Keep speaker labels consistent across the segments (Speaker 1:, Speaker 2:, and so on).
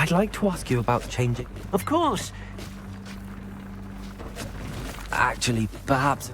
Speaker 1: I'd like to ask you about changing.
Speaker 2: Of course.
Speaker 1: Actually, perhaps.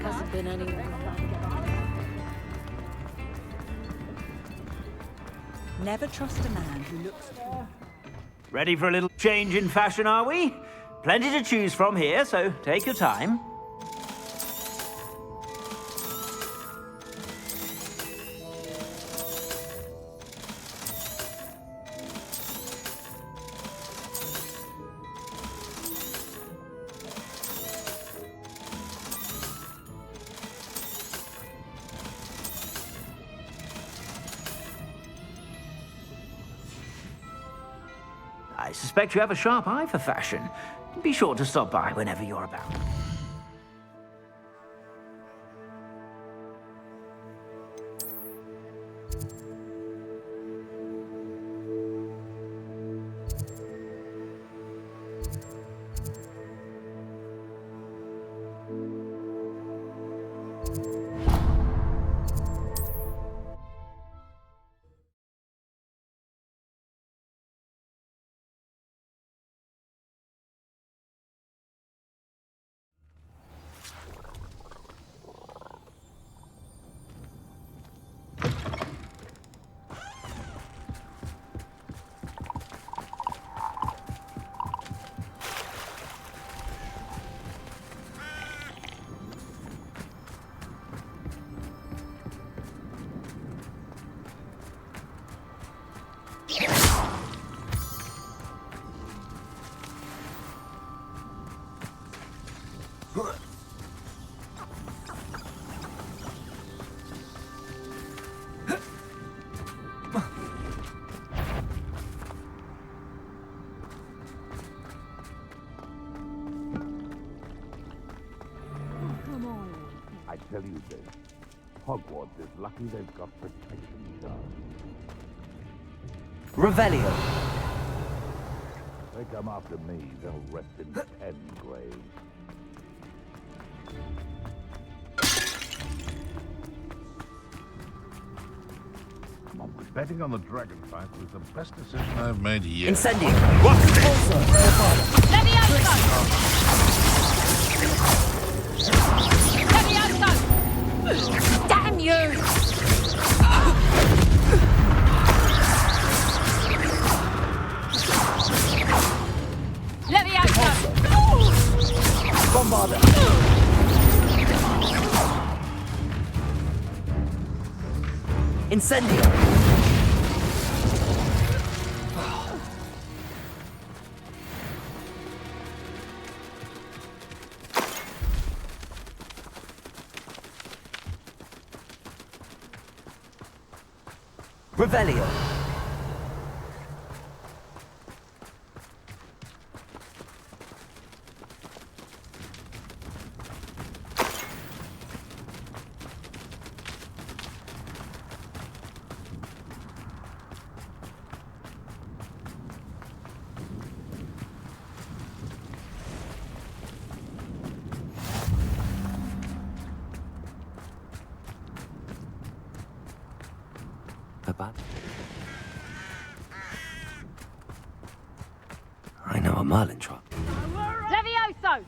Speaker 3: Hasn't been anywhere.
Speaker 4: Never trust a man who looks...
Speaker 2: Ready for a little change in fashion, are we? Plenty to choose from here, so take your time. I suspect you have a sharp eye for fashion. Be sure to stop by whenever you're about.
Speaker 3: I tell you this, Hogwarts is lucky they've got protection guards.
Speaker 1: Revelio.
Speaker 3: They come after me, they'll rest in 10 graves.
Speaker 5: Betting on the dragon fight was the best decision I've made yet.
Speaker 1: Incendio.
Speaker 6: Levioso! Damn you! Levioso!
Speaker 1: Bombarda. Incendio. Revelio. About. I know a Merlin trap.
Speaker 6: Levioso!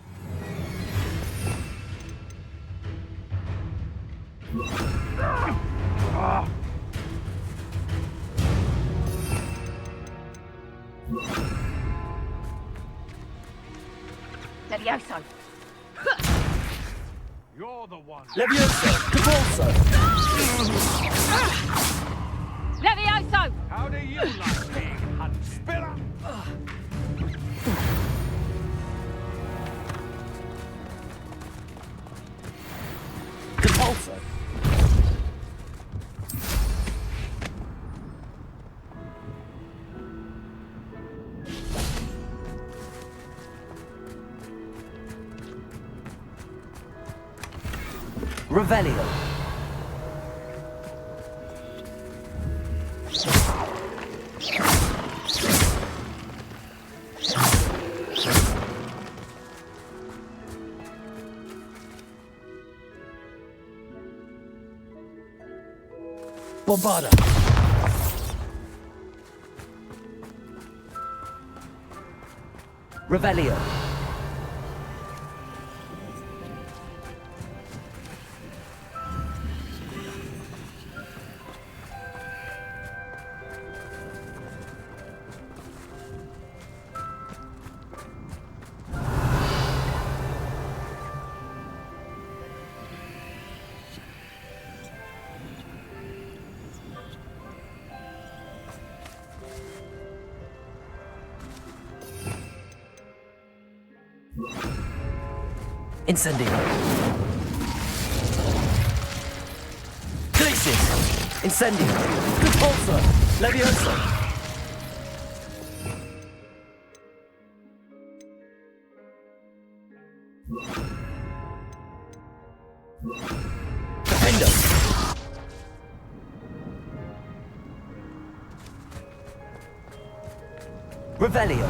Speaker 6: Levioso!
Speaker 5: You're the one.
Speaker 1: Levioso. Cabalso.
Speaker 6: Levioso!
Speaker 5: How do you like being hunted? Spiller!
Speaker 1: Cabalso. Revelio. Bombarda. Revelio. Incendio. Glacius. Incendio. Repulsor. Levioso. Defendo. Revelio.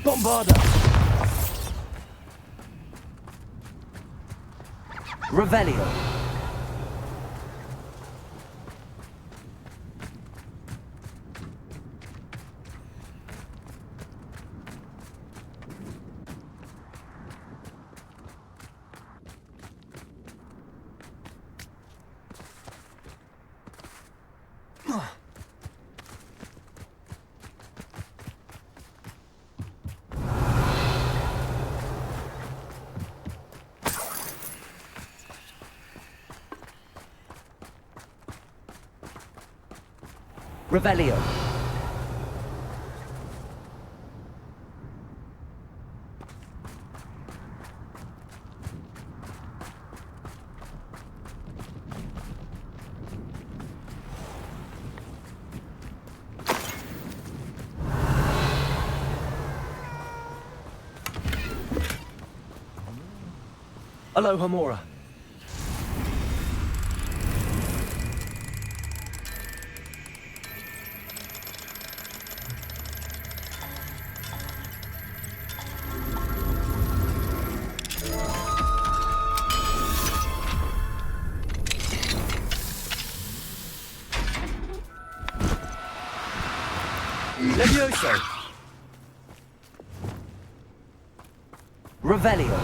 Speaker 1: Bombarda. Revelio. Revelio. Alohomora. Levioso. Revelio.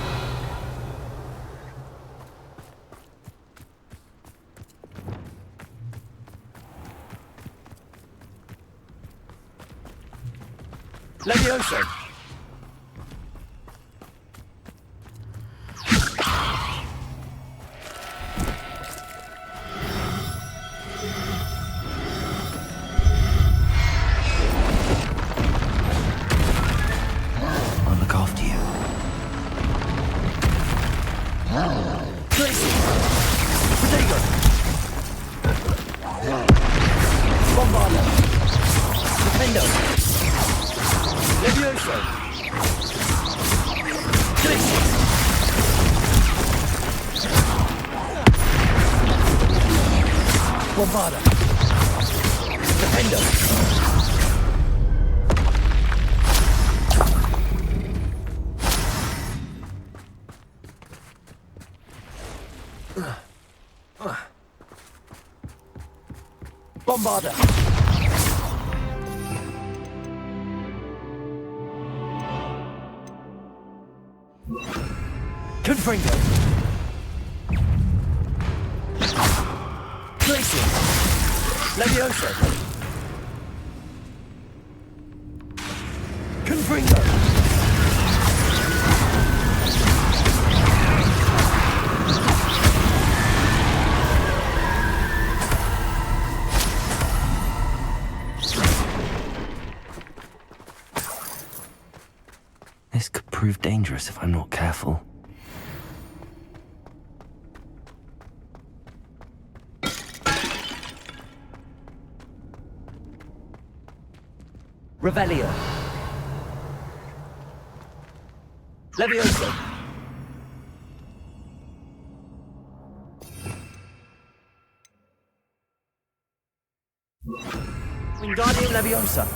Speaker 1: Levioso. I'll look after you. Tracy! Protego! Bombardo! Defendo! Levioso! Tracy! Bombardo! Defendo! Bombarder! Confringo! Glacier! Levioso! Confringo! This could prove dangerous if I'm not careful. Revelio. Levioso. Wingardium Leviosa.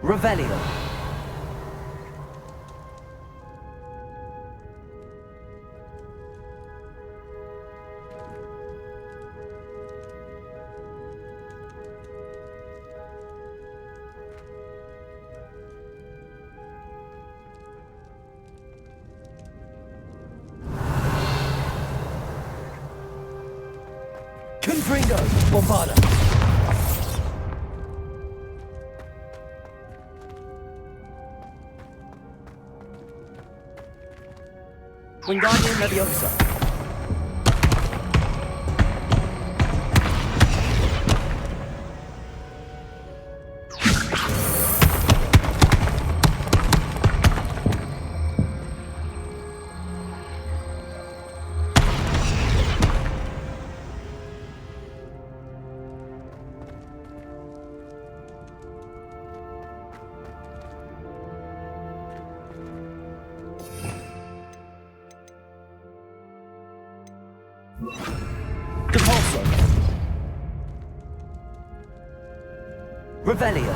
Speaker 1: Revelio. Confringo. Bombarda. Wingardium Leviosa. Depulso. Revelio.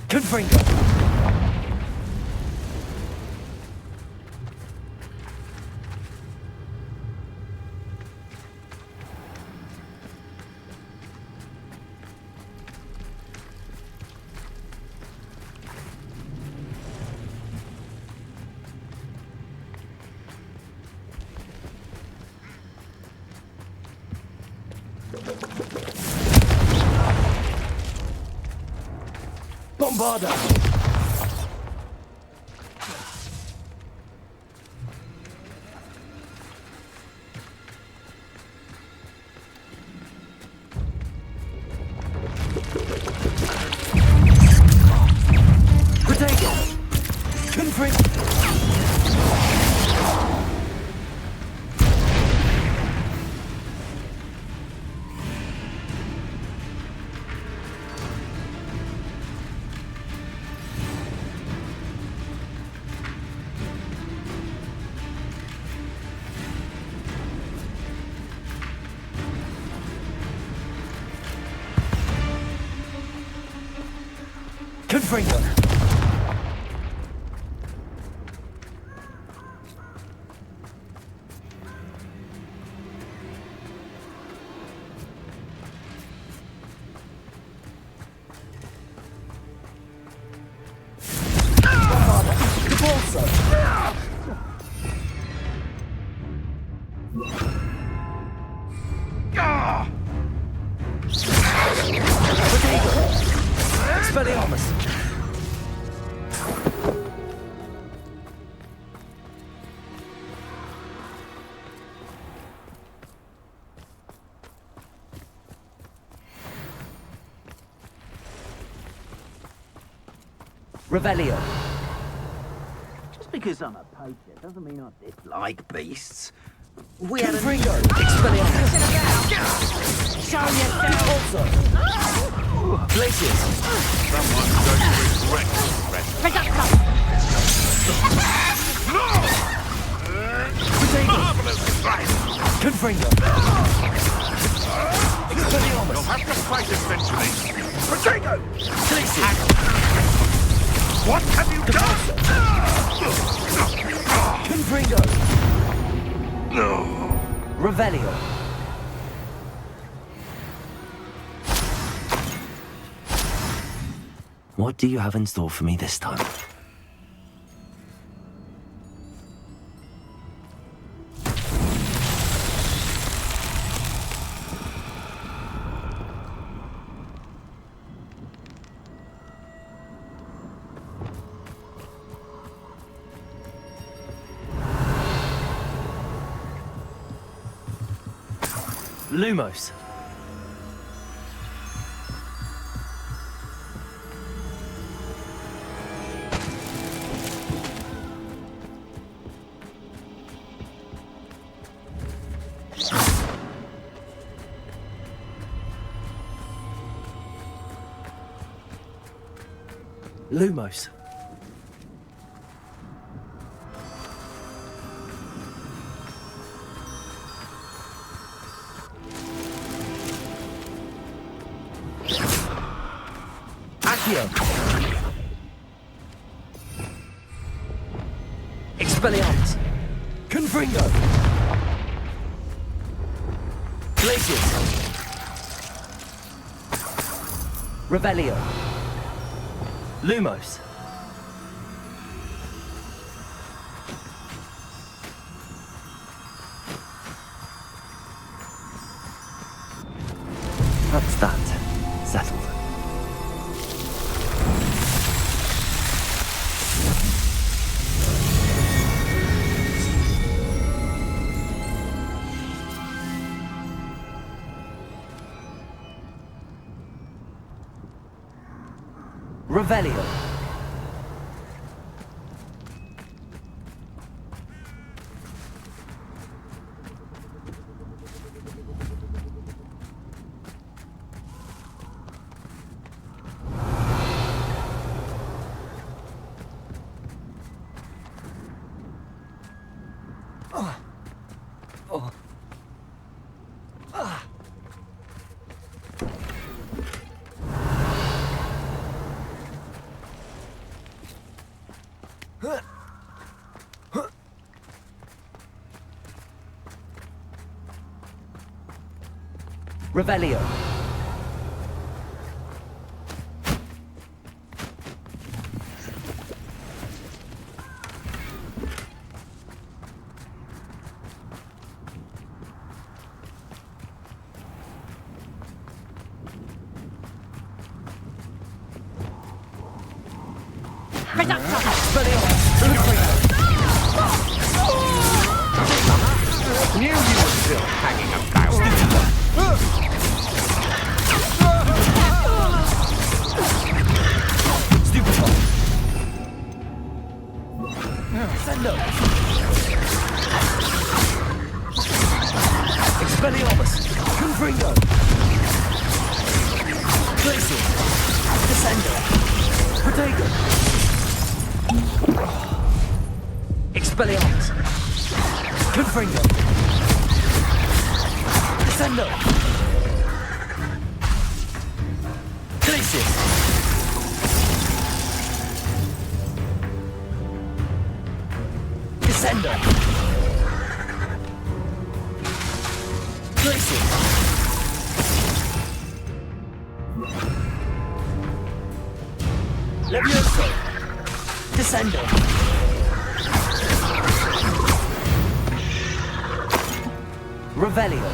Speaker 1: Confringo. Bombarda! Protego! Confringo! Confringo! Expelliarmus! Revelio!
Speaker 2: Just because I'm a poacher doesn't mean I dislike beasts. We had a...
Speaker 1: Confringo! Expelliarmus!
Speaker 6: Show yourself!
Speaker 1: Also! Glacius!
Speaker 5: Someone's going to regret this.
Speaker 6: Reducto!
Speaker 1: Protego!
Speaker 5: Marvelous strike!
Speaker 1: Confringo! Expelliarmus!
Speaker 5: You'll have to fight eventually. Protego!
Speaker 1: Glacius!
Speaker 5: What have you done?
Speaker 1: Confringo! Revelio! What do you have in store for me this time? Lumos. Lumos. Accio. Expelliarmus. Confringo. Glacius. Revelio. Lumos. That's that. Settled. Revelio. Revelio.
Speaker 6: Reduction!
Speaker 5: Knew you were still hanging about.
Speaker 1: Sendo! Expelliarmus! Confringo! Glacier! Descendo! Protego! Expelliarmus! Confringo! Descendo! Glacier! Descendo! Glacier! Levioso! Descendo! Revelio!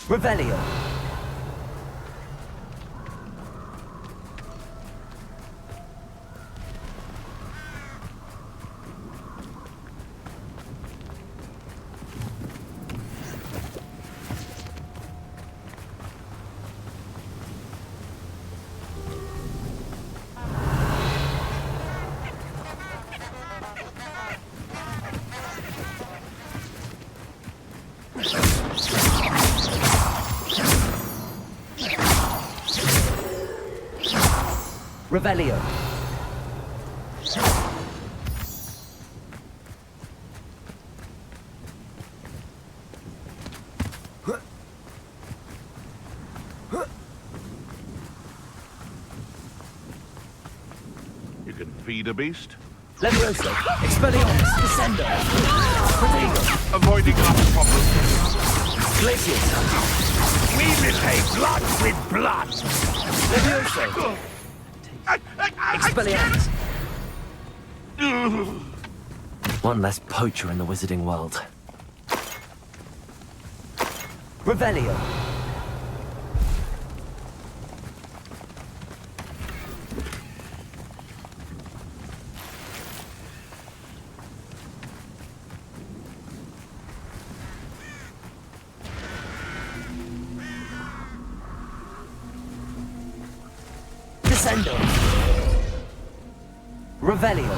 Speaker 1: Revelio! Revelio!
Speaker 5: You can feed a beast,
Speaker 1: Levioso! Expelliarmus! Descendo! Protego!
Speaker 5: avoiding our problems.
Speaker 1: Glacier!
Speaker 5: We repay blood with blood.
Speaker 1: Levioso! Expelliarmus! One less poacher in the wizarding world. Revelio! Descendo! Revelio!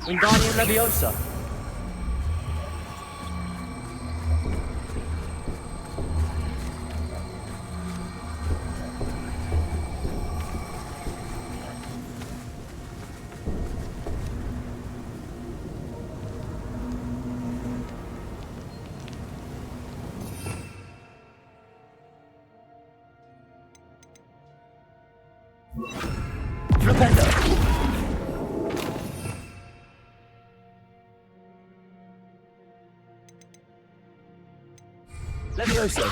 Speaker 1: Wingardium Leviosa! Flipendo! Levioso!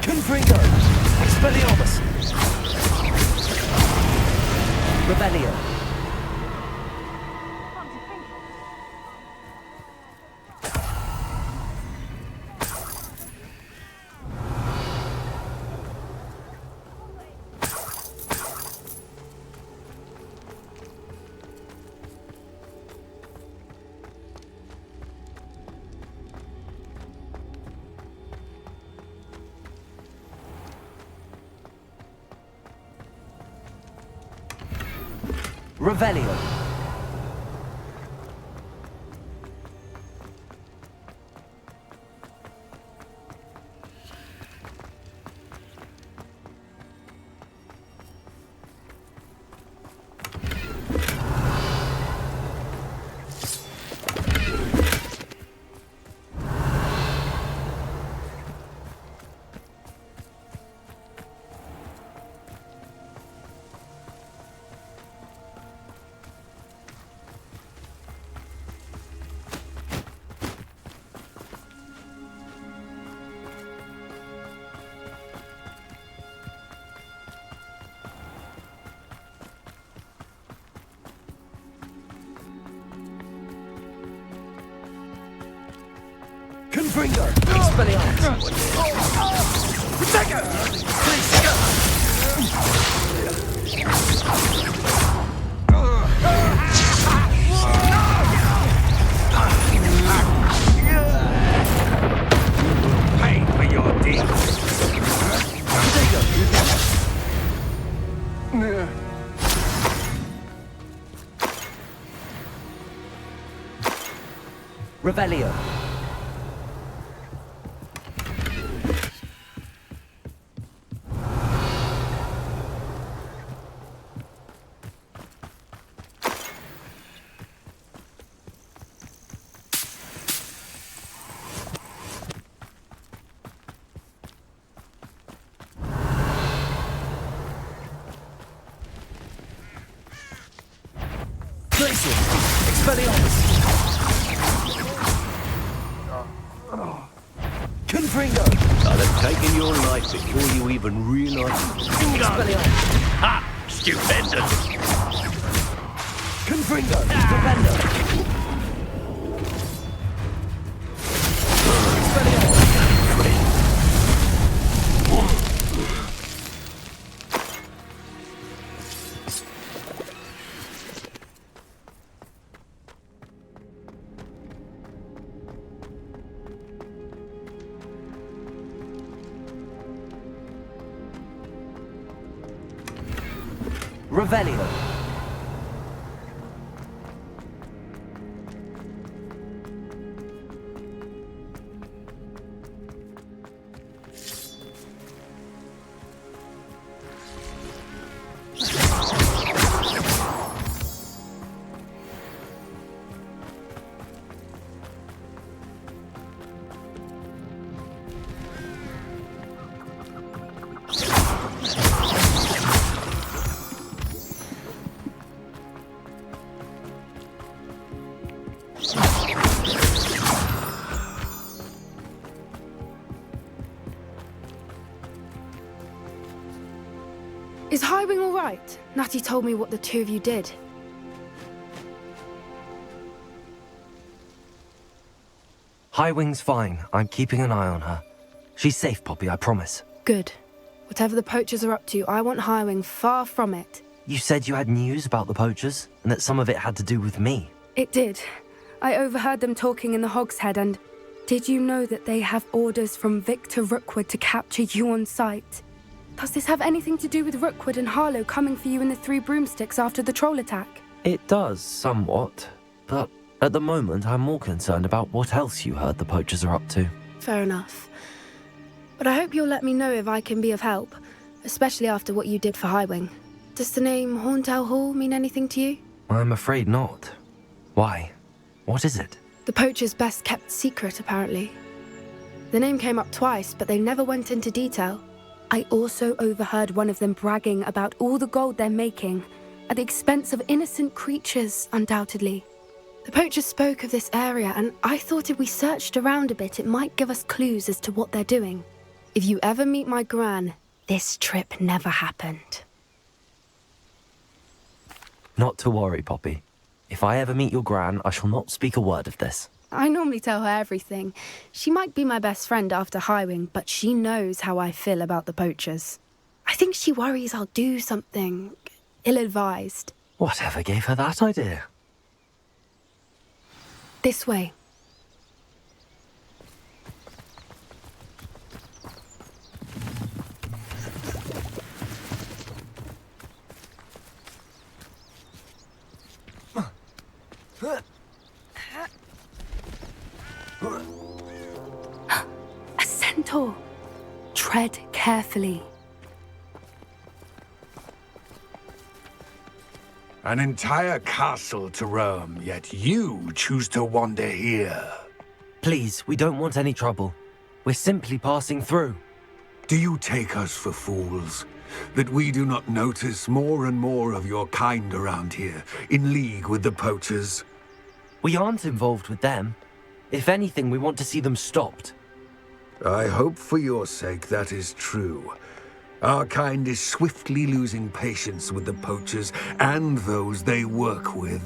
Speaker 1: Confringo! Expelliarmus! Revelio! Revelio! Confringo! Expelliarmus!
Speaker 5: Pay for your deeds.
Speaker 1: Revelio. Glacier. Expelliarmus. Confringo!
Speaker 5: I'd have taken your life before you even realised.
Speaker 1: Expelliarmus.
Speaker 5: Ha! Stupendous!
Speaker 1: Confringo! Defender! Revelio.
Speaker 7: Is Highwing all right? Natty told me what the two of you did.
Speaker 1: Highwing's fine. I'm keeping an eye on her. She's safe, Poppy, I promise.
Speaker 7: Good. Whatever the poachers are up to, I want Highwing far from it.
Speaker 1: You said you had news about the poachers, and that some of it had to do with me.
Speaker 7: It did. I overheard them talking in the Hogshead, and did you know that they have orders from Victor Rookwood to capture you on sight? Does this have anything to do with Rookwood and Harlow coming for you in the Three Broomsticks after the troll attack?
Speaker 1: It does, somewhat. But at the moment, I'm more concerned about what else you heard the poachers are up to.
Speaker 7: Fair enough. But I hope you'll let me know if I can be of help, especially after what you did for Highwing. Does the name Horntail Hall mean anything to you?
Speaker 1: I'm afraid not. Why? What is it?
Speaker 7: The poachers' best kept secret, apparently. The name came up twice, but they never went into detail. I also overheard one of them bragging about all the gold they're making, at the expense of innocent creatures, undoubtedly. The poachers spoke of this area, and I thought if we searched around a bit, it might give us clues as to what they're doing. If you ever meet my gran, this trip never happened.
Speaker 1: Not to worry, Poppy. If I ever meet your gran, I shall not speak a word of this.
Speaker 7: I normally tell her everything. She might be my best friend after Highwing, but she knows how I feel about the poachers. I think she worries I'll do something ill-advised.
Speaker 1: Whatever gave her that idea?
Speaker 7: This way. A centaur. Tread carefully.
Speaker 5: An entire castle to roam, yet you choose to wander here.
Speaker 1: Please, we don't want any trouble. We're simply passing through.
Speaker 5: Do you take us for fools? That we do not notice more and more of your kind around here, in league with the poachers?
Speaker 1: We aren't involved with them. If anything, we want to see them stopped.
Speaker 5: I hope for your sake that is true. Our kind is swiftly losing patience with the poachers and those they work with.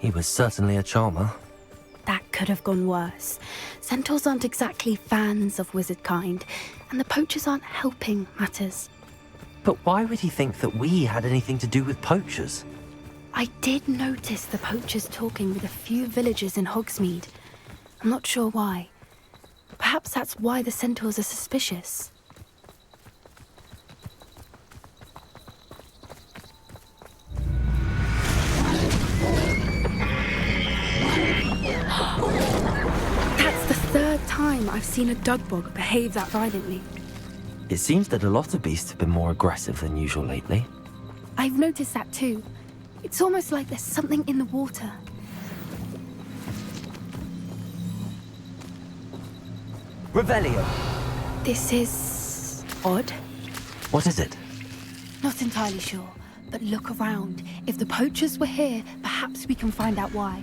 Speaker 1: He was certainly a charmer.
Speaker 7: That could have gone worse. Centaurs aren't exactly fans of wizard kind, and the poachers aren't helping matters.
Speaker 1: But why would he think that we had anything to do with poachers?
Speaker 7: I did notice the poachers talking with a few villagers in Hogsmeade. I'm not sure why. Perhaps that's why the centaurs are suspicious. That's the third time I've seen a dugbog behave that violently.
Speaker 1: It seems that a lot of beasts have been more aggressive than usual lately.
Speaker 7: I've noticed that too. It's almost like there's something in the water.
Speaker 1: Revelio!
Speaker 7: This is odd.
Speaker 1: What is it?
Speaker 7: Not entirely sure, but look around. If the poachers were here, perhaps we can find out why.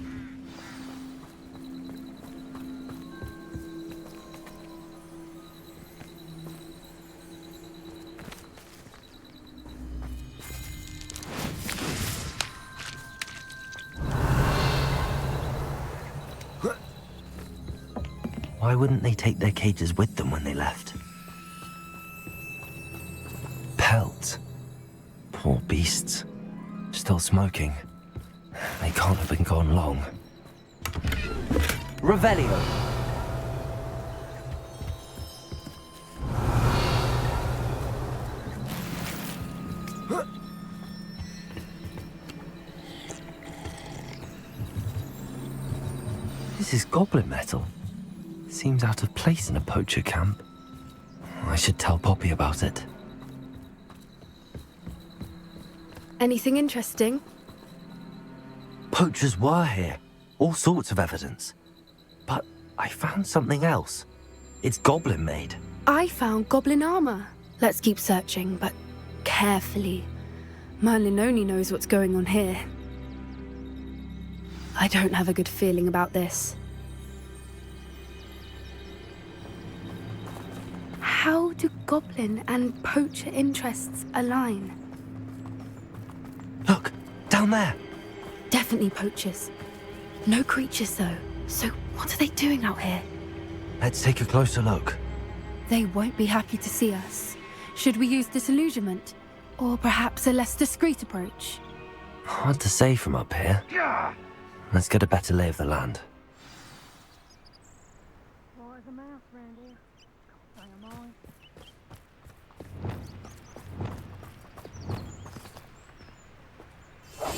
Speaker 1: Why wouldn't they take their cages with them when they left? Pelts. Poor beasts. Still smoking. They can't have been gone long. Revelio! This is goblin metal. Seems out of place in a poacher camp. I should tell Poppy about it.
Speaker 7: Anything interesting?
Speaker 1: Poachers were here. All sorts of evidence. But I found something else. It's goblin made.
Speaker 7: I found goblin armor. Let's keep searching, but carefully. Merlin only knows what's going on here. I don't have a good feeling about this. How do goblin and poacher interests align?
Speaker 1: Look, down there.
Speaker 7: Definitely poachers. No creatures though. So what are they doing out here?
Speaker 1: Let's take a closer look.
Speaker 7: They won't be happy to see us. Should we use disillusionment? Or perhaps a less discreet approach?
Speaker 1: Hard to say from up here. Let's get a better lay of the land.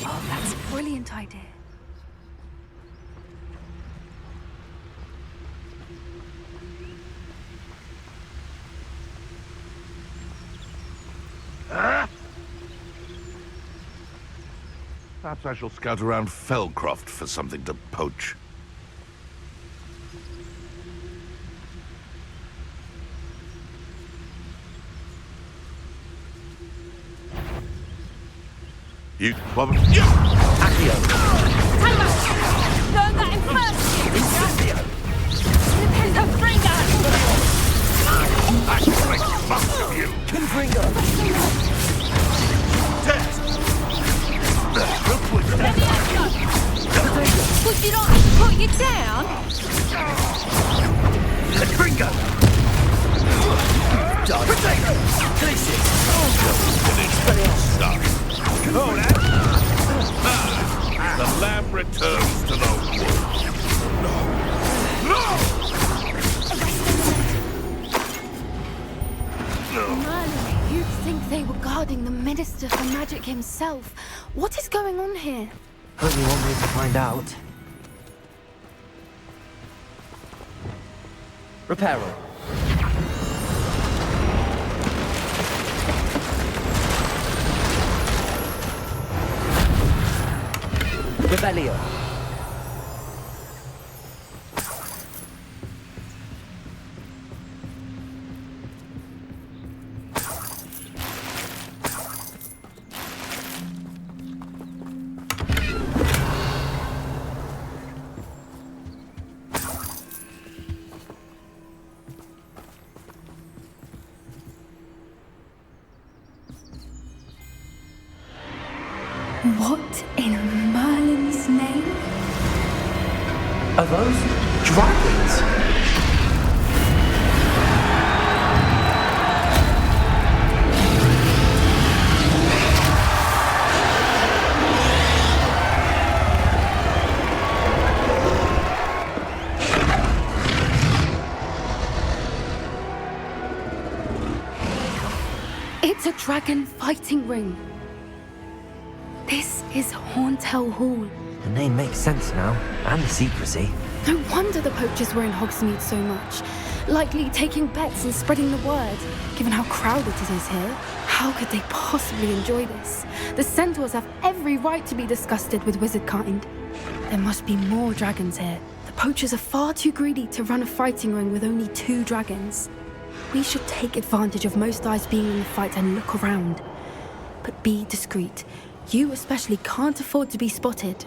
Speaker 7: Oh, that's a brilliant idea.
Speaker 3: Perhaps I shall scout around Felcroft for something to poach. You... Bob... Yeah!
Speaker 1: Accio!
Speaker 6: Learn that in first!
Speaker 1: Incendio!
Speaker 6: Confringo!
Speaker 3: I strike most of you!
Speaker 1: Confringo!
Speaker 3: Test!
Speaker 6: Would you not put you down?
Speaker 1: Confringo! Potato! Glacier!
Speaker 3: Finish stuff. Oh, the lamb returns to the wood.
Speaker 7: Merlin, you'd think they were guarding the Minister for Magic himself. What is going on here?
Speaker 1: Only one way to find out. Reparo. Revelio.
Speaker 7: What in Merlin's name?
Speaker 1: Are those dragons?
Speaker 7: It's a dragon fighting ring. This is Horntail Hall.
Speaker 1: The name makes sense now, and the secrecy.
Speaker 7: No wonder the poachers were in Hogsmeade so much. Likely taking bets and spreading the word, given how crowded it is here. How could they possibly enjoy this? The centaurs have every right to be disgusted with wizard kind. There must be more dragons here. The poachers are far too greedy to run a fighting ring with only 2 dragons. We should take advantage of most eyes being in the fight and look around. But be discreet. You especially can't afford to be spotted.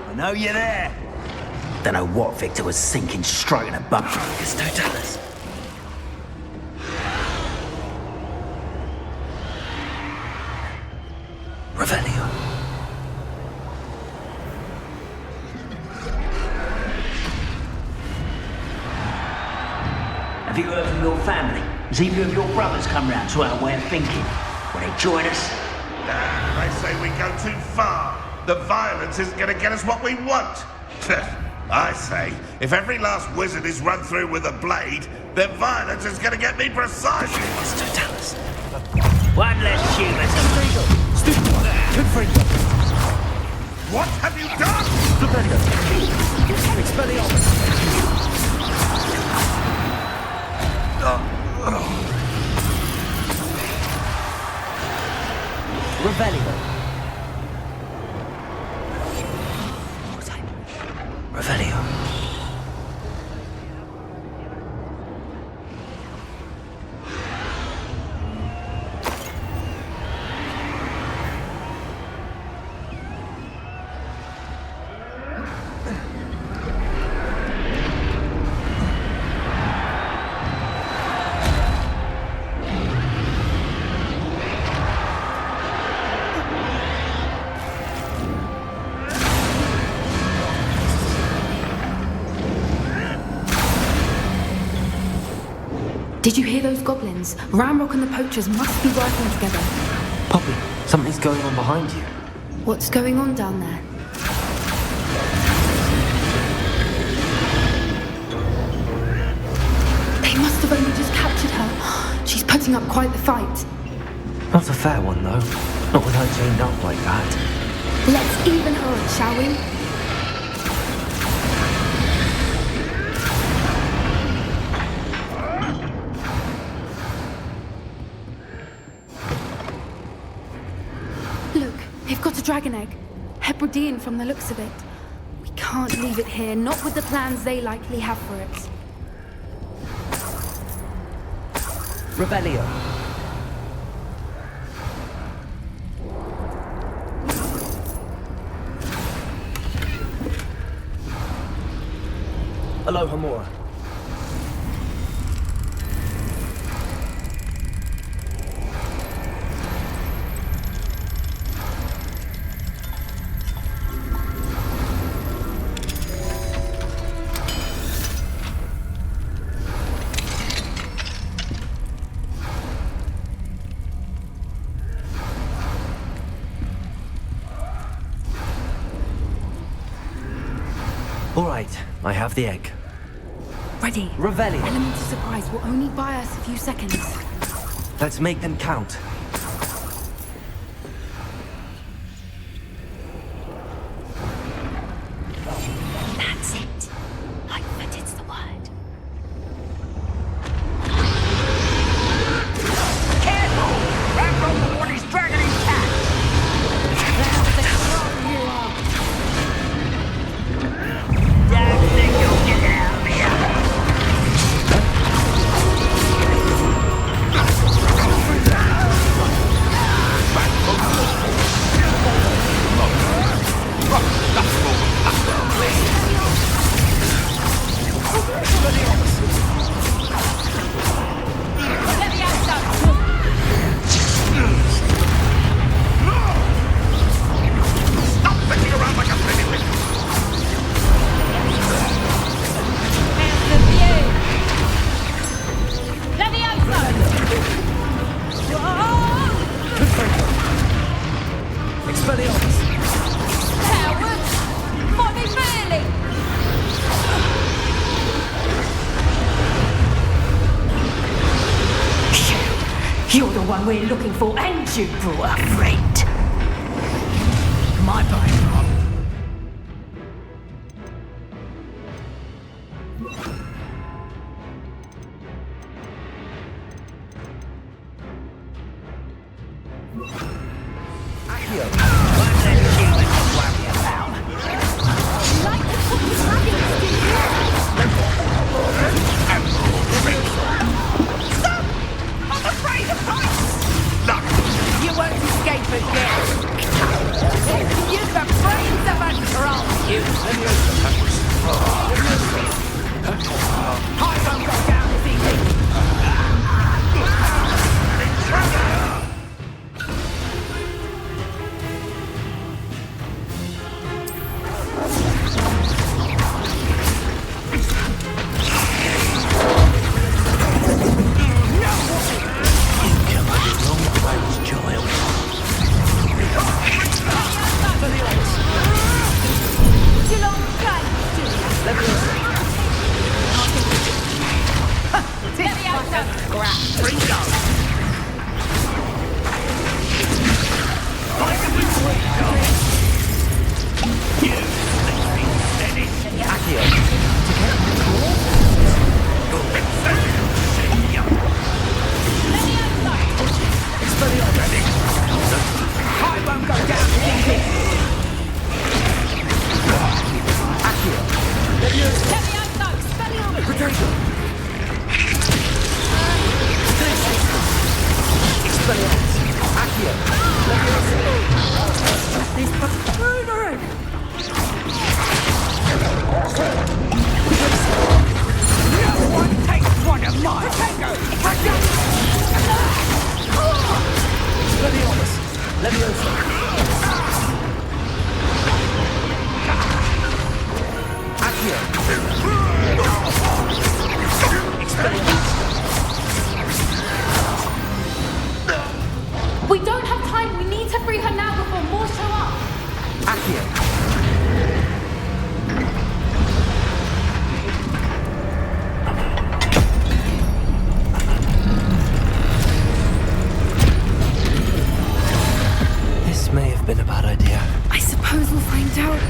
Speaker 2: I know you're there. Don't know what Victor was sinking straight in a bucket.
Speaker 1: It's no Dallas. Revelio.
Speaker 2: Have you heard from your family? Has either of your brothers come round to our way of thinking? Will they join us?
Speaker 3: Nah, they say we go too far. The violence isn't going to get us what we want. I say, if every last wizard is run through with a blade, then violence is going to get me precisely.
Speaker 1: It's no Dallas.
Speaker 2: One less human.
Speaker 3: What have you done?
Speaker 1: Revelio. Revelio.
Speaker 7: Did you hear those goblins? Ramrock and the poachers must be working together.
Speaker 1: Poppy, something's going on behind you.
Speaker 7: What's going on down there? They must have only just captured her. She's putting up quite the fight.
Speaker 1: Not a fair one, though. Not with her chained up like that.
Speaker 7: Let's even her up, shall we? Look, they've got a dragon egg. Hebridean from the looks of it. We can't leave it here, not with the plans they likely have for it.
Speaker 1: Revelio. Aloha Mora. All right, I have the egg.
Speaker 7: Ready.
Speaker 1: Revelio.
Speaker 7: Element of surprise will only buy us a few seconds.
Speaker 1: Let's make them count.
Speaker 6: That's it. I bet it's the word.
Speaker 2: Careful! Ramrock will want his dragon intact! Don't think you'll get out of here!
Speaker 6: You're the one we're looking for, and you brought a friend. My bye.
Speaker 8: You won't escape again. Use the brains of a troll. I won't go down this easy.
Speaker 7: We don't have time. We need to free her now before more show up.
Speaker 1: This may have been a bad idea.
Speaker 7: I suppose we'll find out.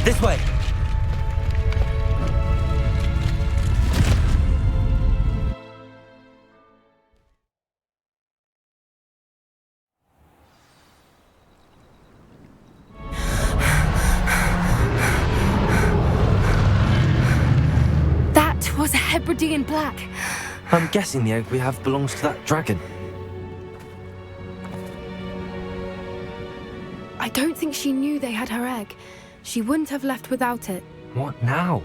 Speaker 1: This way!
Speaker 7: That was a Hebridean black.
Speaker 1: I'm guessing the egg we have belongs to that dragon.
Speaker 7: I don't think she knew they had her egg. She wouldn't have left without it.
Speaker 1: What now?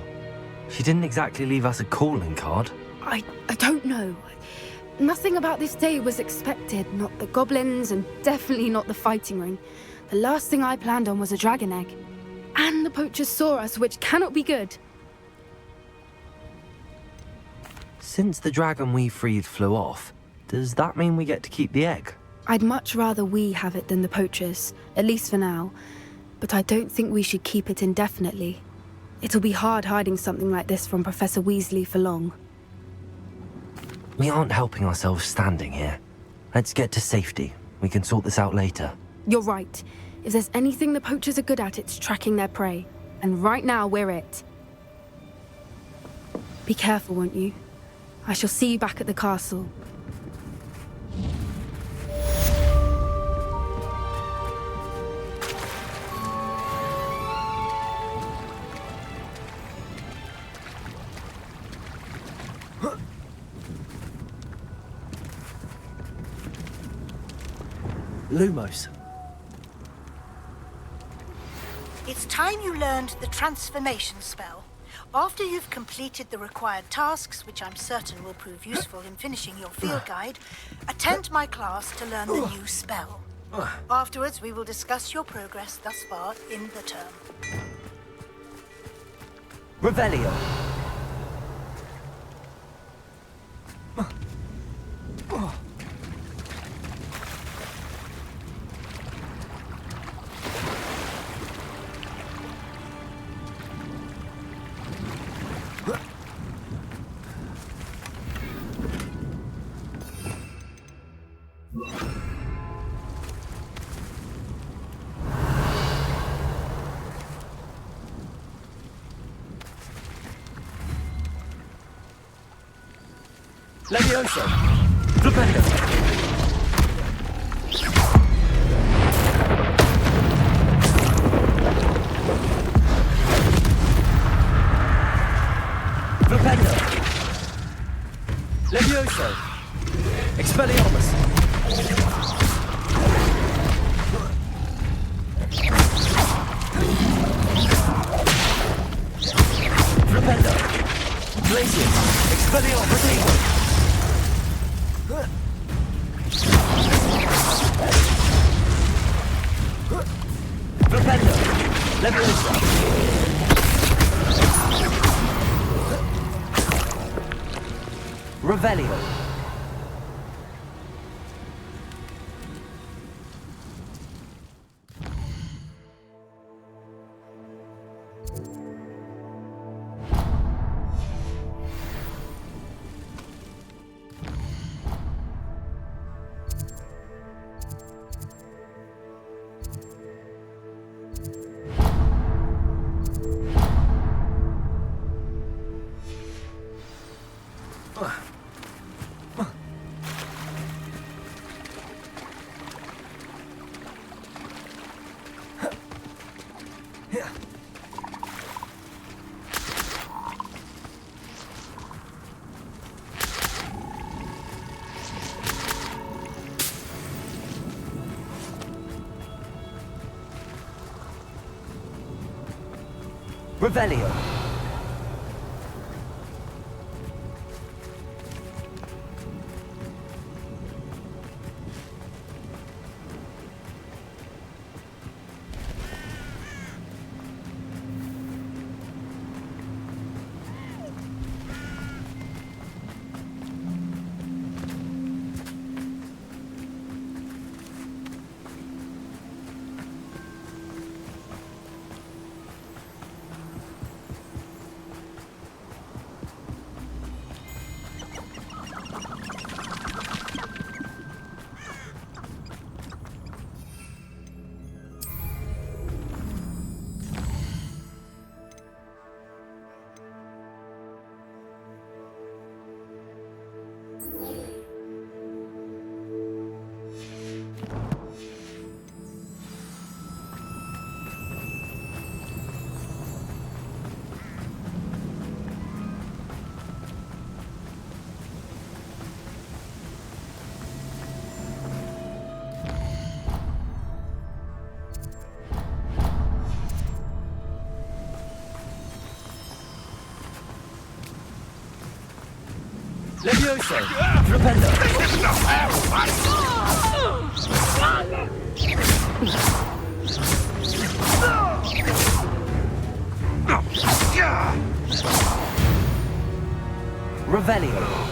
Speaker 1: She didn't exactly leave us a calling card.
Speaker 7: I don't know. Nothing about this day was expected. Not the goblins, and definitely not the fighting ring. The last thing I planned on was a dragon egg. And the poachers saw us, which cannot be good.
Speaker 1: Since the dragon we freed flew off, does that mean we get to keep the egg?
Speaker 7: I'd much rather we have it than the poachers, at least for now. But I don't think we should keep it indefinitely. It'll be hard hiding something like this from Professor Weasley for long.
Speaker 1: We aren't helping ourselves standing here. Let's get to safety. We can sort this out later.
Speaker 7: You're right. If there's anything the poachers are good at, it's tracking their prey. And right now, we're it. Be careful, won't you? I shall see you back at the castle.
Speaker 1: Lumos.
Speaker 9: It's time you learned the transformation spell. After you've completed the required tasks, which I'm certain will prove useful in finishing your field guide, attend my class to learn the new spell. Afterwards, we will discuss your progress thus far in the term.
Speaker 1: Revelio. Levioso! Flipendo! Flipendo! Levioso! Expelliarmus! Flipendo! Glacius! Expelliarmus! Flipendo! Leviosa! Revelio! Revelio! Levioso! Flipendo! Revelio!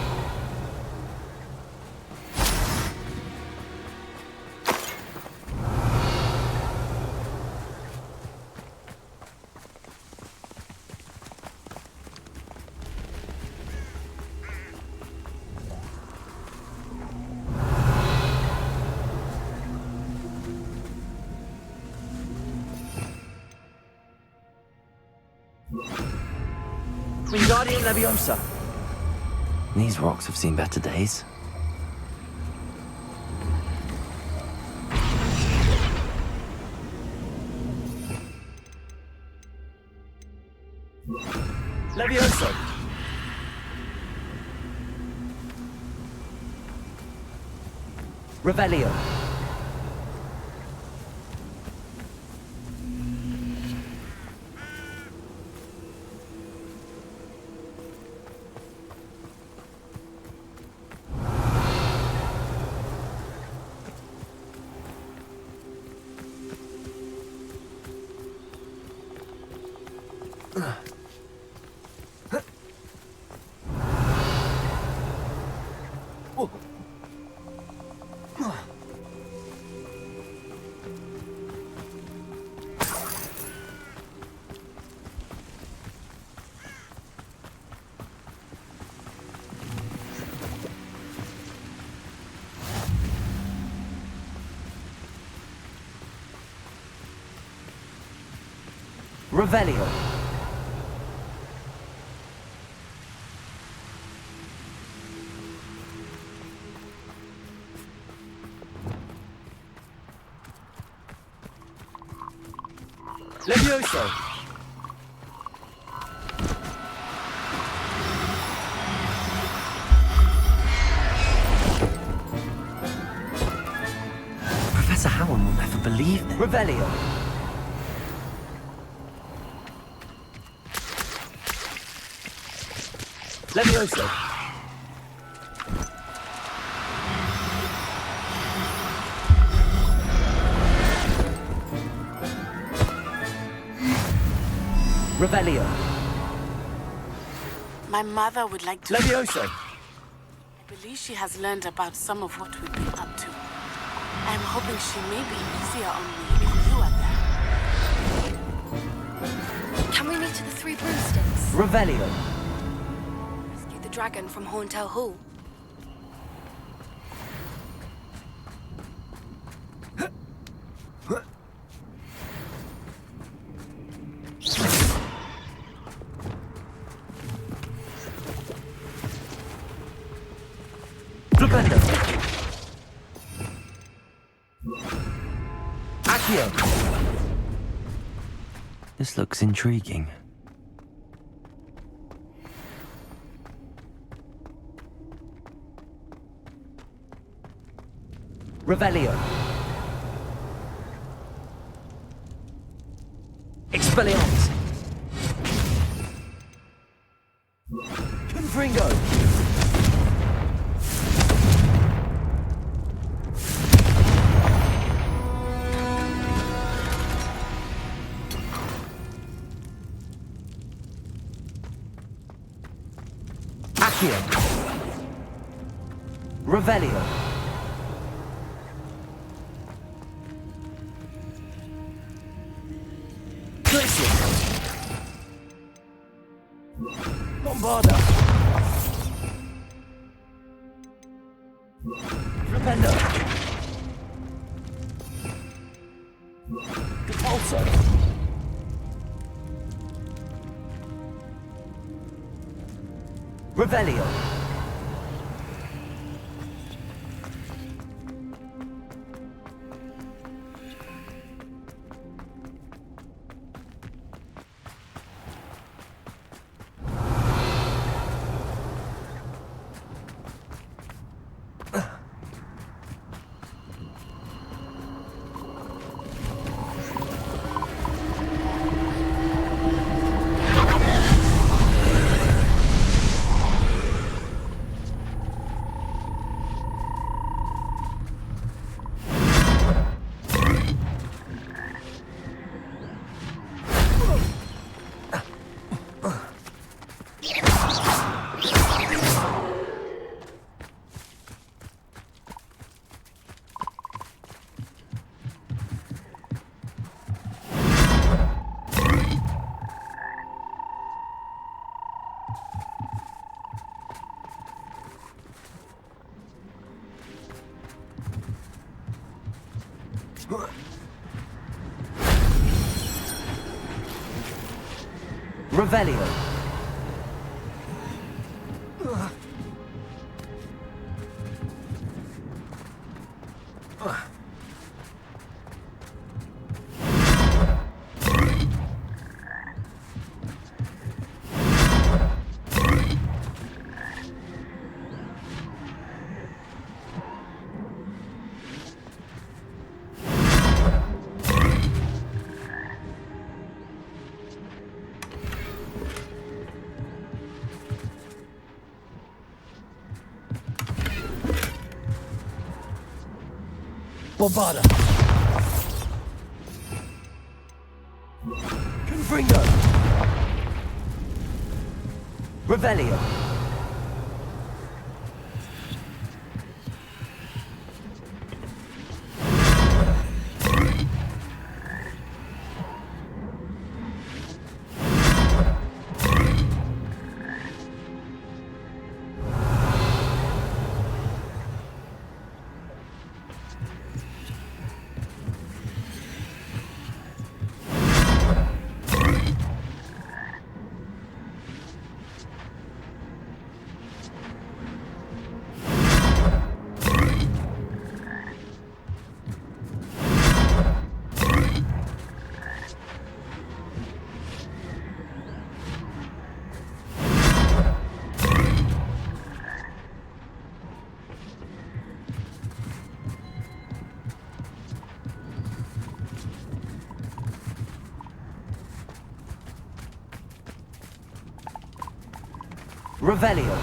Speaker 1: Wingardium Leviosa! These rocks have seen better days.
Speaker 2: Levioso!
Speaker 1: Revelio. Revelio. Levioso. Professor Howard will never believe this. Revelio. Levioso. Revelio.
Speaker 10: My mother would like to...
Speaker 1: Levioso.
Speaker 10: I believe she has learned about some of what we've been up to. I'm hoping she may be easier on me if you are there.
Speaker 7: Can we meet at the Three Broomsticks?
Speaker 1: Revelio.
Speaker 7: Rescue the dragon from Horntail Hall.
Speaker 1: Flipendo. Accio. This looks intriguing. Revelio. Expelliarmus. Confringo. Accio. Revelio. Bombarda. Flipendo. Compulso. Revelio. Revelio. Bombarda. Confringo. Revelio. Revelio.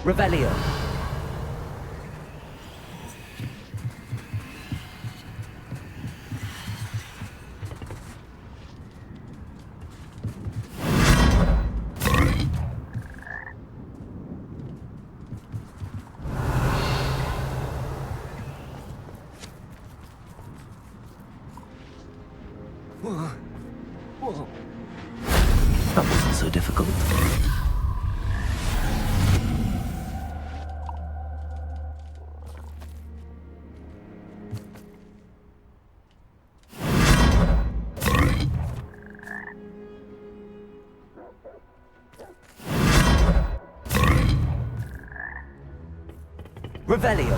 Speaker 1: Revelio. That wasn't so difficult. Revelio.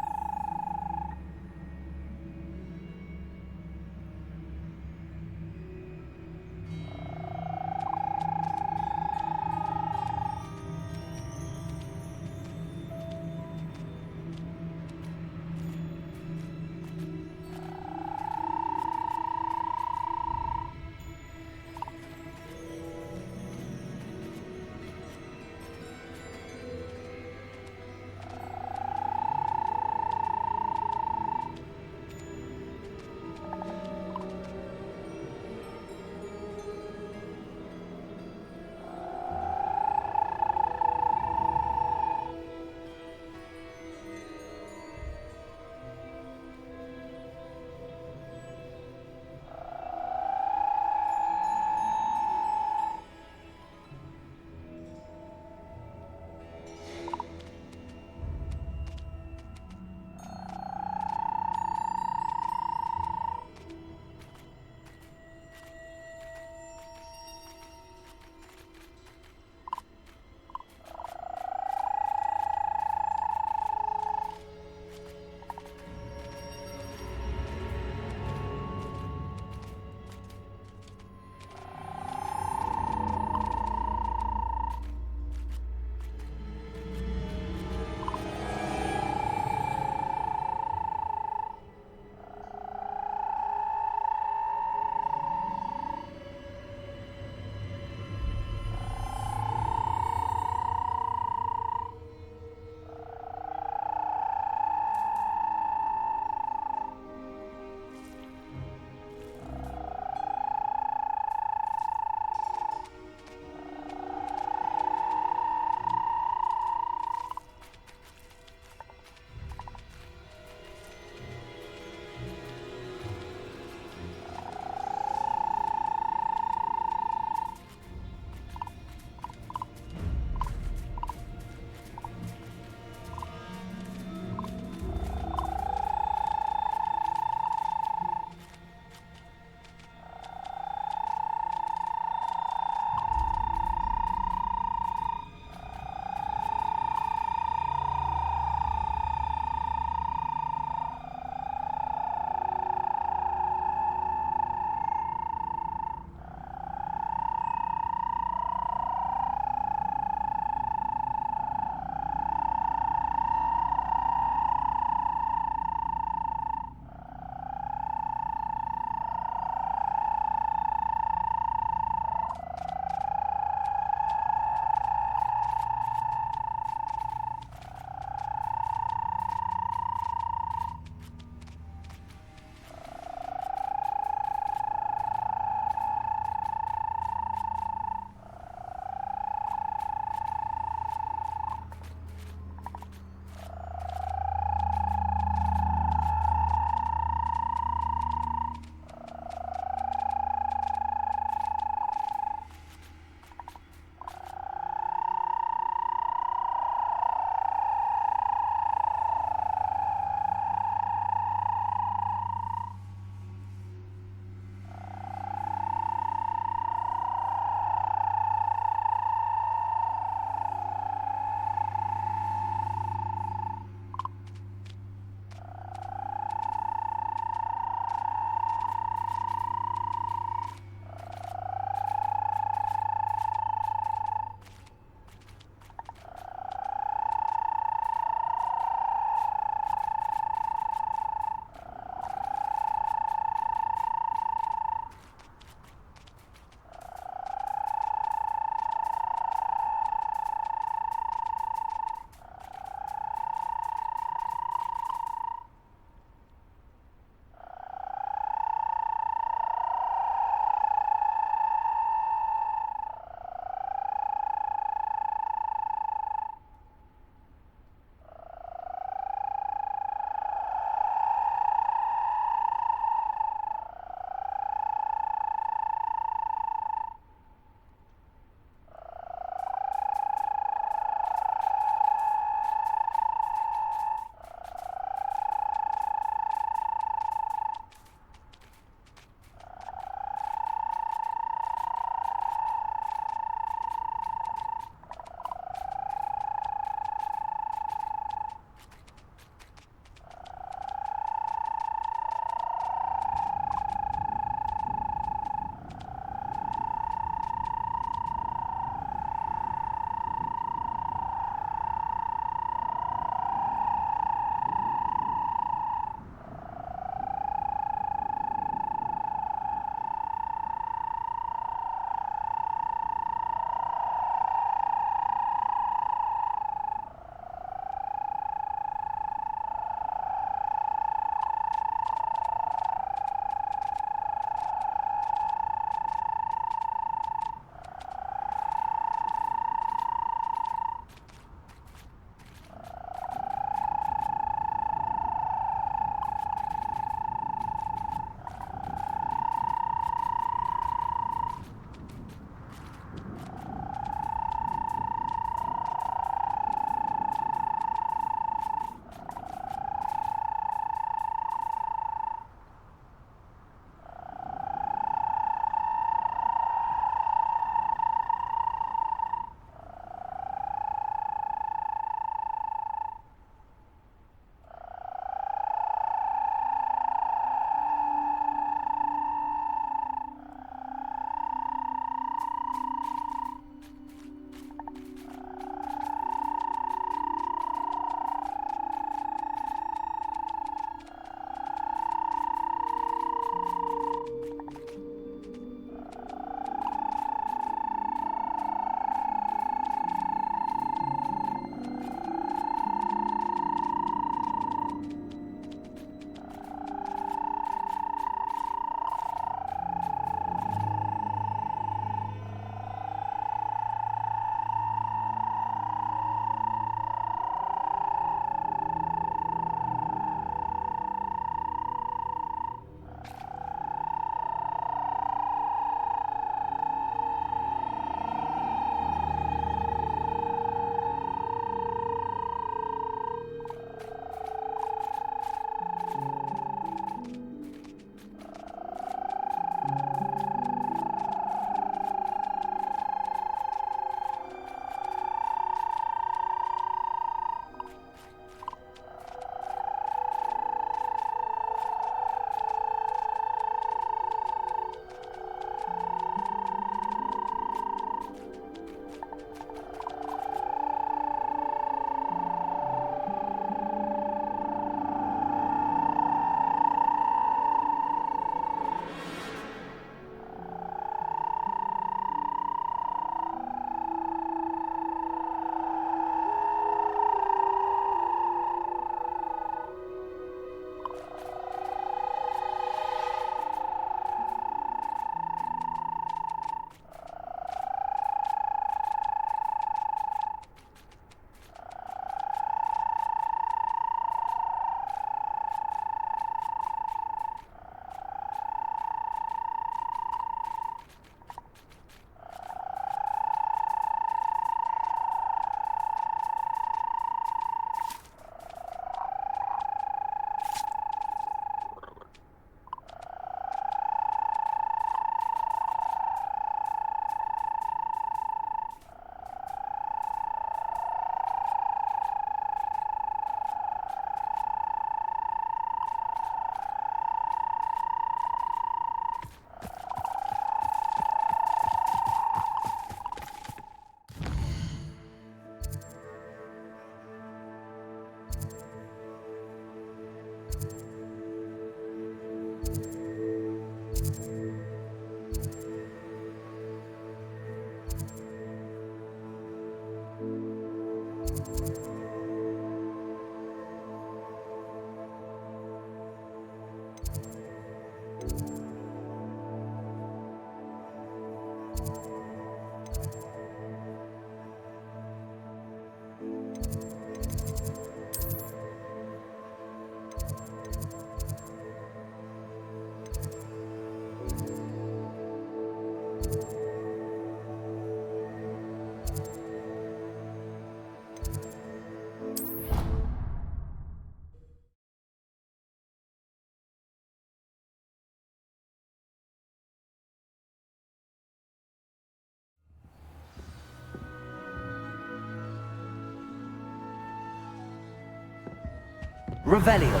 Speaker 1: Revelio.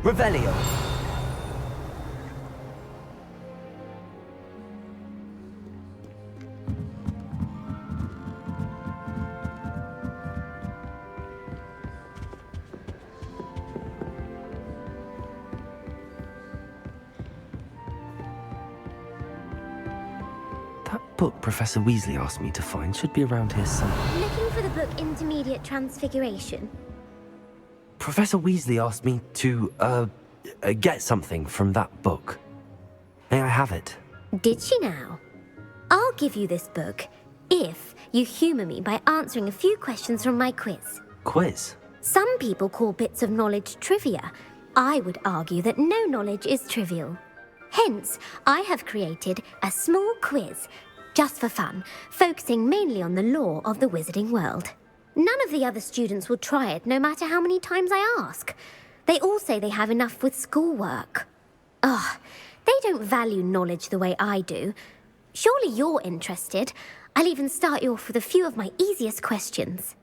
Speaker 1: Revelio. That book Professor Weasley asked me to find should be around here somewhere.
Speaker 6: Looking for the book Intermediate Transfiguration?
Speaker 1: Professor Weasley asked me to, get something from that book. May I have it?
Speaker 6: Did she now? I'll give you this book if you humour me by answering a few questions from my quiz.
Speaker 1: Quiz?
Speaker 6: Some people call bits of knowledge trivia. I would argue that no knowledge is trivial. Hence, I have created a small quiz, just for fun, focusing mainly on the lore of the wizarding world. None of the other students will try it, no matter how many times I ask. They all say they have enough with schoolwork. Ugh, they don't value knowledge the way I do. Surely you're interested. I'll even start you off with a few of my easiest questions.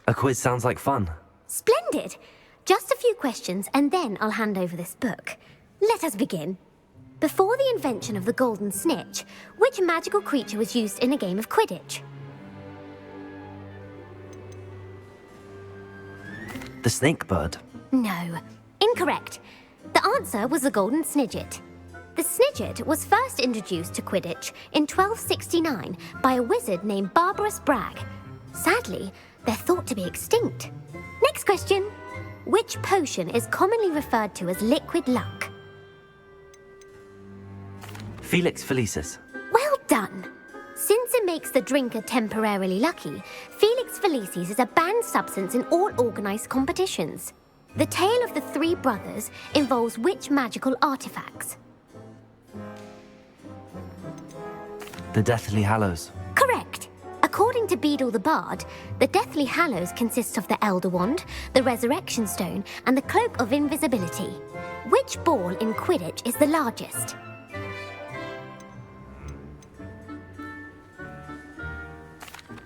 Speaker 1: A quiz sounds like fun.
Speaker 6: Splendid! Just a few questions, and then I'll hand over this book. Let us begin. Before the invention of the golden snitch, which magical creature was used in a game of Quidditch?
Speaker 1: The snake bird.
Speaker 6: No. Incorrect. The answer was the golden snidget. The snidget was first introduced to Quidditch in 1269 by a wizard named Barbarous Bragg. Sadly, they're thought to be extinct. Next question. Which potion is commonly referred to as liquid luck?
Speaker 1: Felix Felicis.
Speaker 6: Well done. Since it makes the drinker temporarily lucky, Felix Felicis is a banned substance in all organised competitions. The tale of the three brothers involves which magical artifacts?
Speaker 1: The Deathly Hallows.
Speaker 6: Correct. According to Beadle the Bard, the Deathly Hallows consists of the Elder Wand, the Resurrection Stone, and the Cloak of Invisibility. Which ball in Quidditch is the largest?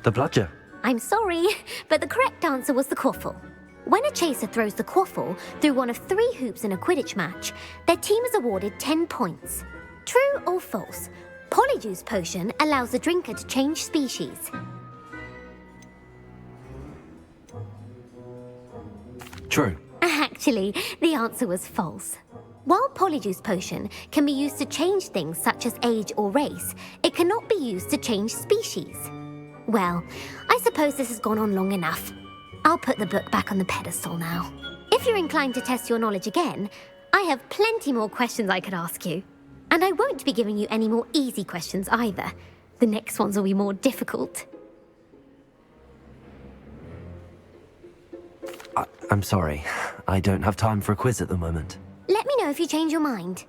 Speaker 1: The bludger.
Speaker 6: I'm sorry, but the correct answer was the quaffle. When a chaser throws the quaffle through one of 3 hoops in a Quidditch match, their team is awarded 10 points. True or false? Polyjuice potion allows the drinker to change species.
Speaker 1: True.
Speaker 6: Actually, the answer was false. While Polyjuice potion can be used to change things such as age or race, it cannot be used to change species. Well, I suppose this has gone on long enough. I'll put the book back on the pedestal now. If you're inclined to test your knowledge again, I have plenty more questions I could ask you. And I won't be giving you any more easy questions either. The next ones will be more difficult.
Speaker 1: I'm sorry. I don't have time for a quiz at the moment.
Speaker 6: Let me know if you change your mind.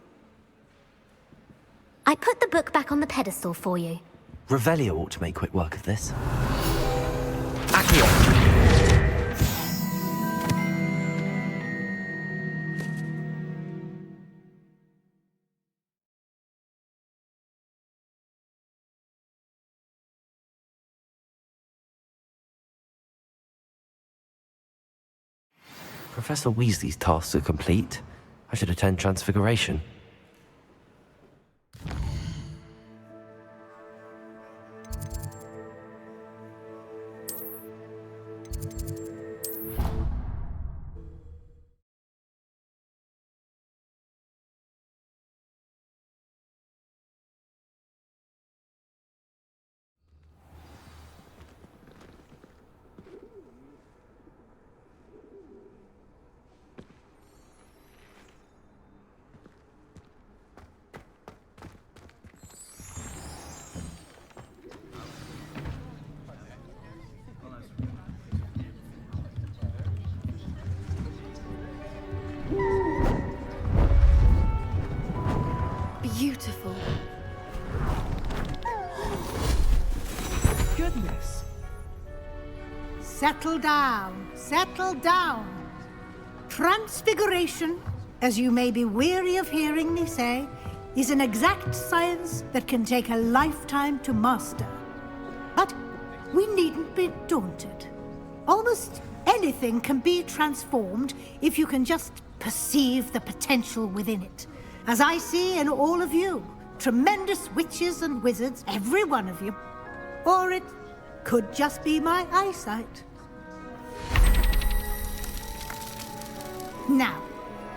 Speaker 6: I put the book back on the pedestal for you.
Speaker 1: Revelio ought to make quick work of this. Accio! Professor Weasley's tasks are complete. I should attend Transfiguration.
Speaker 7: Beautiful.
Speaker 11: Goodness.
Speaker 9: Settle down, settle down. Transfiguration, as you may be weary of hearing me say, is an exact science that can take a lifetime to master. But we needn't be daunted. Almost anything can be transformed if you can just perceive the potential within it. As I see in all of you, tremendous witches and wizards, every one of you. Or it could just be my eyesight. Now,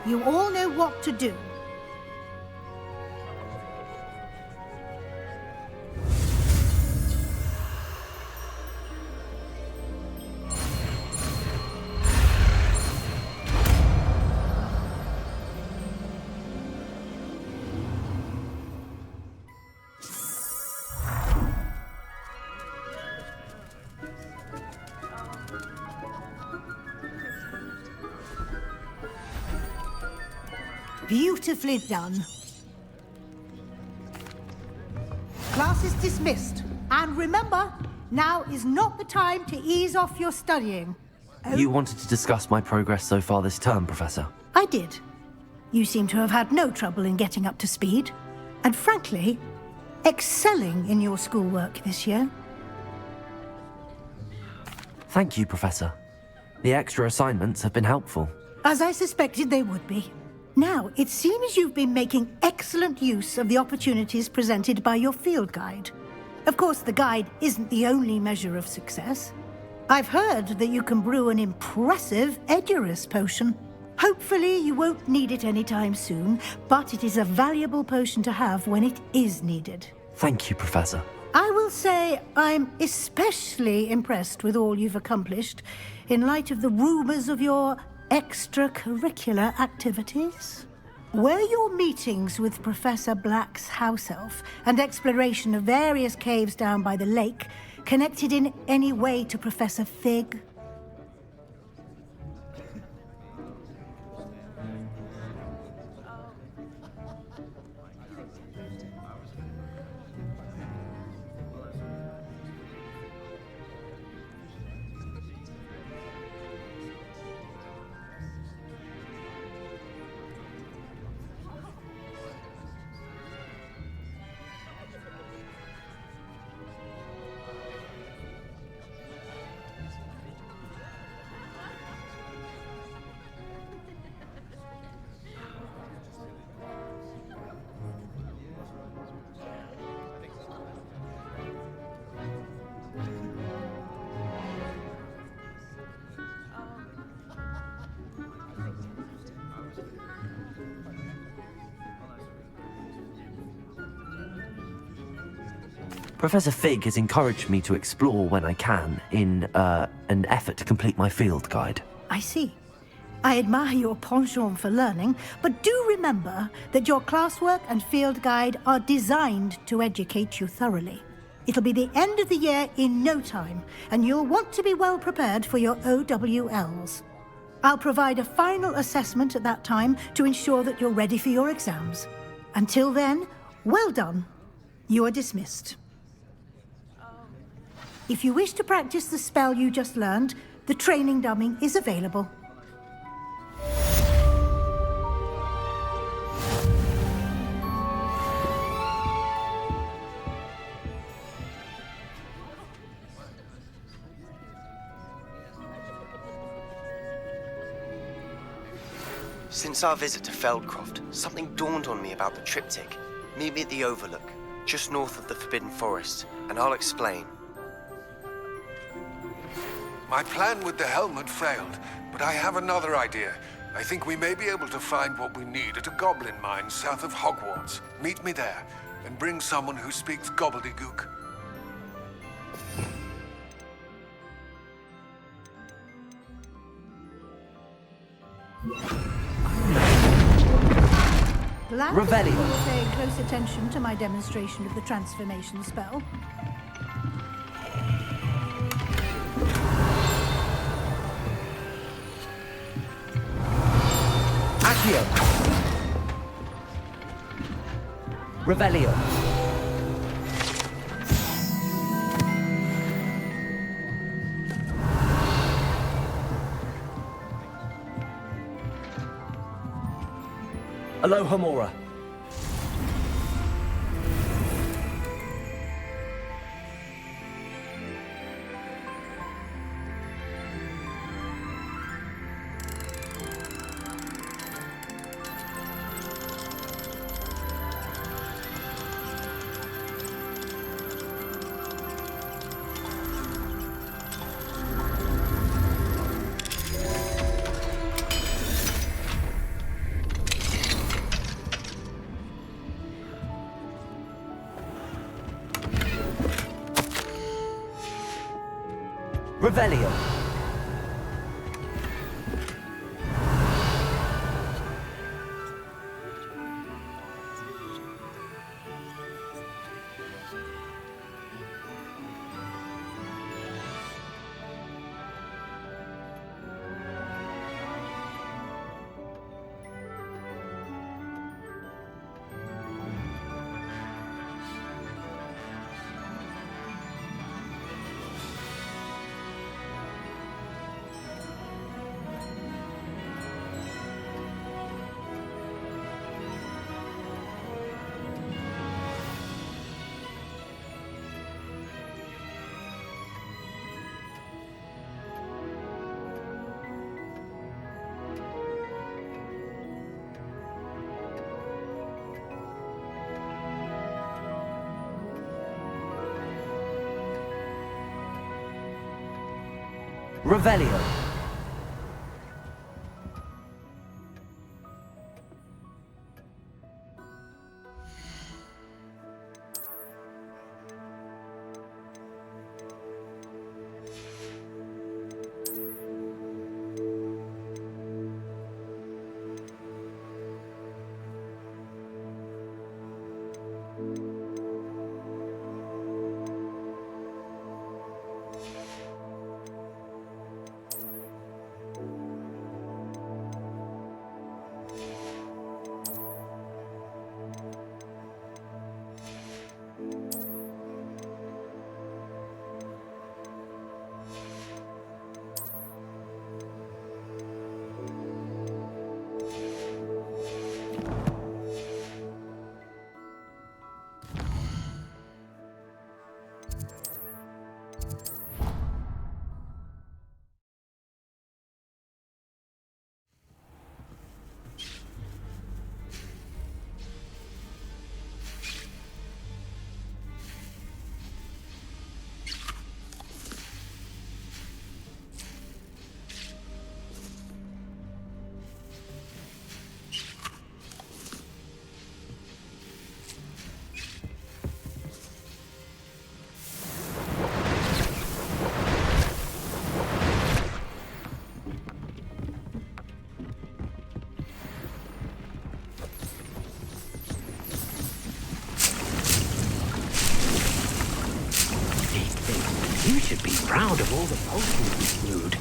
Speaker 9: you all know what to do. Beautifully done. Class is dismissed. And remember, now is not the time to ease off your studying.
Speaker 1: You wanted to discuss my progress so far this term, Professor?
Speaker 9: I did. You seem to have had no trouble in getting up to speed. And frankly, excelling in your schoolwork this year.
Speaker 1: Thank you, Professor. The extra assignments have been helpful.
Speaker 9: As I suspected they would be. Now, it seems you've been making excellent use of the opportunities presented by your field guide. Of course, the guide isn't the only measure of success. I've heard that you can brew an impressive Edurus potion. Hopefully, you won't need it anytime soon, but it is a valuable potion to have when it is needed.
Speaker 1: Thank you, Professor.
Speaker 9: I will say I'm especially impressed with all you've accomplished in light of the rumors of your extracurricular activities. Were your meetings with Professor Black's house elf and exploration of various caves down by the lake connected in any way to Professor Fig?
Speaker 1: Professor Fig has encouraged me to explore when I can in an effort to complete my field guide.
Speaker 9: I see. I admire your penchant for learning, but do remember that your classwork and field guide are designed to educate you thoroughly. It'll be the end of the year in no time, and you'll want to be well prepared for your OWLs. I'll provide a final assessment at that time to ensure that you're ready for your exams. Until then, well done. You are dismissed. If you wish to practice the spell you just learned, the training dummy is available.
Speaker 11: Since our visit to Feldcroft, something dawned on me about the triptych. Meet me at the Overlook, just north of the Forbidden Forest, and I'll explain.
Speaker 5: My plan with the helmet failed, but I have another idea. I think we may be able to find what we need at a goblin mine south of Hogwarts. Meet me there, and bring someone who speaks gobbledygook.
Speaker 9: Glad
Speaker 1: Revelio.
Speaker 9: that you were paying close attention to my demonstration of the transformation spell.
Speaker 1: Accio. Revelio. Alohomora. Revelio. Revelio.
Speaker 2: You should be proud of all the potions you brewed.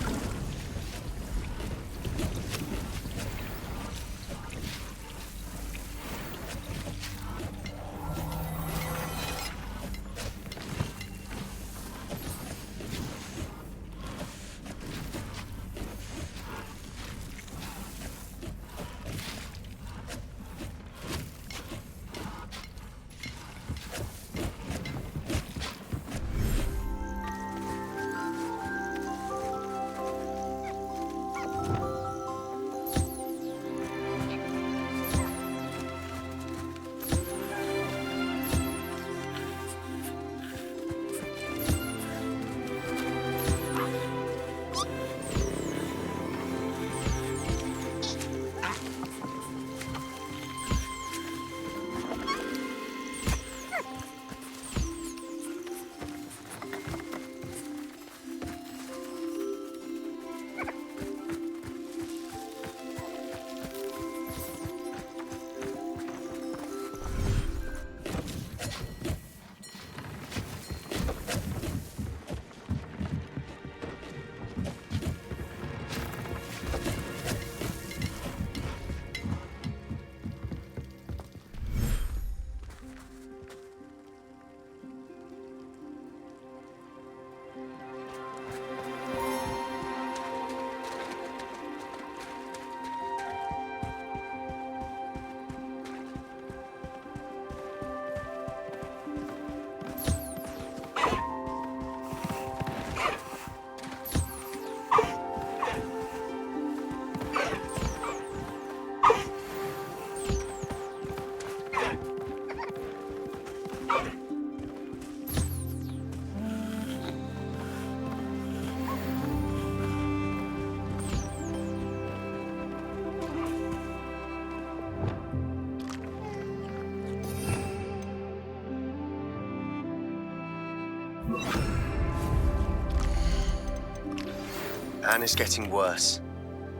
Speaker 11: Anne is getting worse.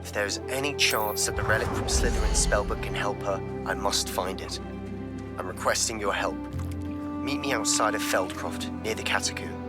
Speaker 11: If there is any chance that the relic from Slytherin's spellbook can help her, I must find it. I'm requesting your help. Meet me outside of Feldcroft, near the Catacomb.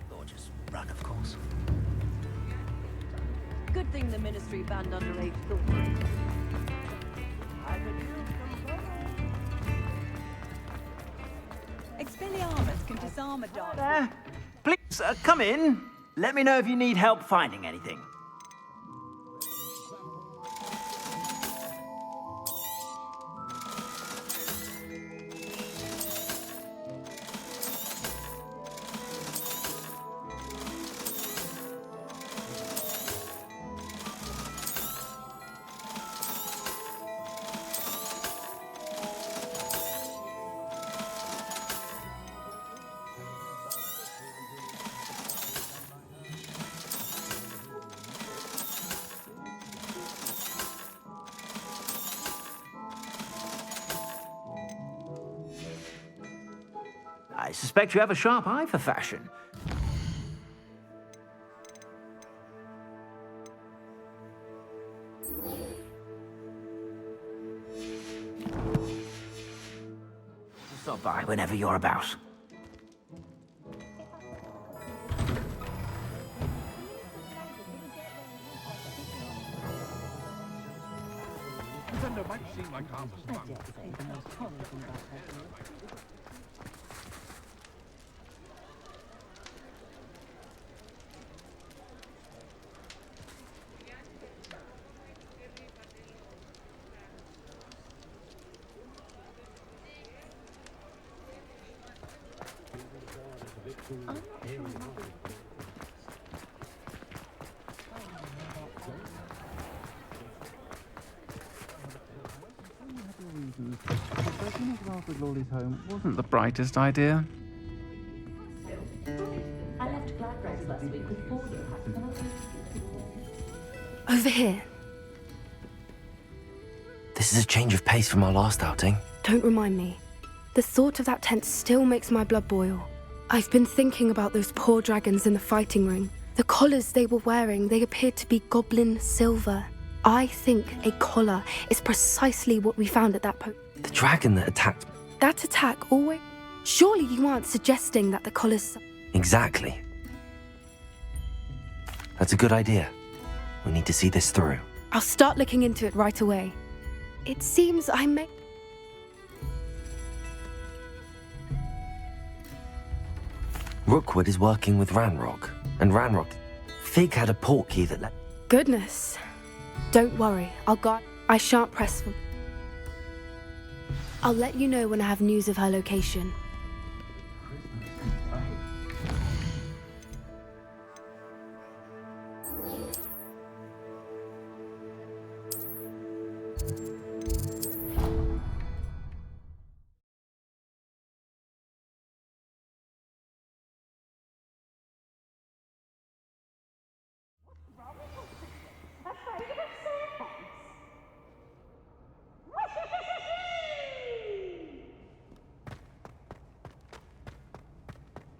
Speaker 2: Gorgeous run, of course.
Speaker 12: Good thing the Ministry banned underage thought.
Speaker 4: Expelliarmus can disarm a dog.
Speaker 2: Please, come in. Let me know if you need help finding anything. I suspect you have a sharp eye for fashion. Stop by whenever you're about.
Speaker 13: Pretender might seem like harmless fun.
Speaker 14: Lolly's home wasn't the brightest idea.
Speaker 12: I left Gladbrook's last week with 4
Speaker 7: Over here.
Speaker 1: This is a change of pace from our last outing.
Speaker 7: Don't remind me. The thought of that tent still makes my blood boil. I've been thinking about those poor dragons in the fighting ring. The collars they were wearing, they appeared to be goblin silver. I think a collar is precisely what we found at that
Speaker 1: The dragon that attacked...
Speaker 7: That attack always... Surely you aren't suggesting that the collars...
Speaker 1: Exactly. That's a good idea. We need to see this through.
Speaker 7: I'll start looking into it right away. It seems I may...
Speaker 1: Rookwood is working with Ranrock, and Ranrock... Fig had a portkey that let...
Speaker 7: Goodness. Don't worry, I'll guard... I shan't press for... I'll let you know when I have news of her location.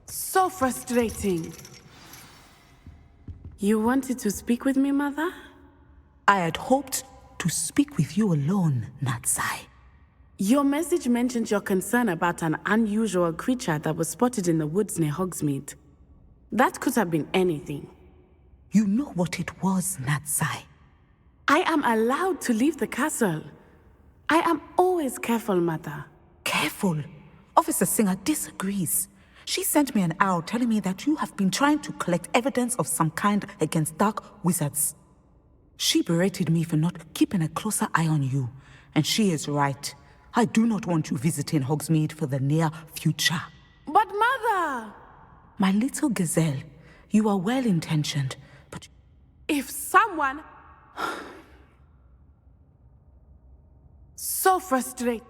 Speaker 10: So frustrating. You wanted to speak with me, Mother?
Speaker 15: I had hoped to speak with you alone, Natsai.
Speaker 10: Your message mentioned your concern about an unusual creature that was spotted in the woods near Hogsmeade. That could have been anything.
Speaker 15: You know what it was, Natsai.
Speaker 10: I am allowed to leave the castle. I am always careful, Mother.
Speaker 15: Careful? Officer Singer disagrees. She sent me an owl telling me that you have been trying to collect evidence of some kind against dark wizards. She berated me for not keeping a closer eye on you, and she is right. I do not want you visiting Hogsmeade for the near future.
Speaker 10: But Mother!
Speaker 15: My little gazelle, you are well-intentioned, but...
Speaker 10: If someone... So frustrated.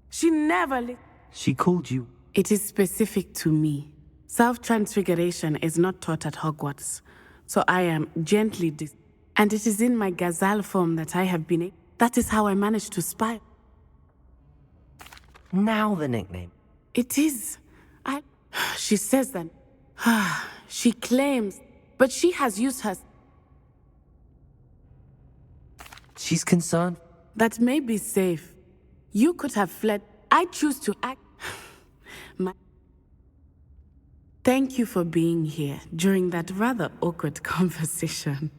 Speaker 10: She never...
Speaker 1: She called you...
Speaker 10: It is specific to me. Self-transfiguration is not taught at Hogwarts, so I am gently and it is in my gazelle form that I have been... That is how I managed to spy.
Speaker 1: Now the nickname.
Speaker 10: It is. She says that... She claims, but she has used her...
Speaker 1: She's concerned?
Speaker 10: That may be safe. You could have fled. I choose to act... Thank you for being here during that rather awkward conversation.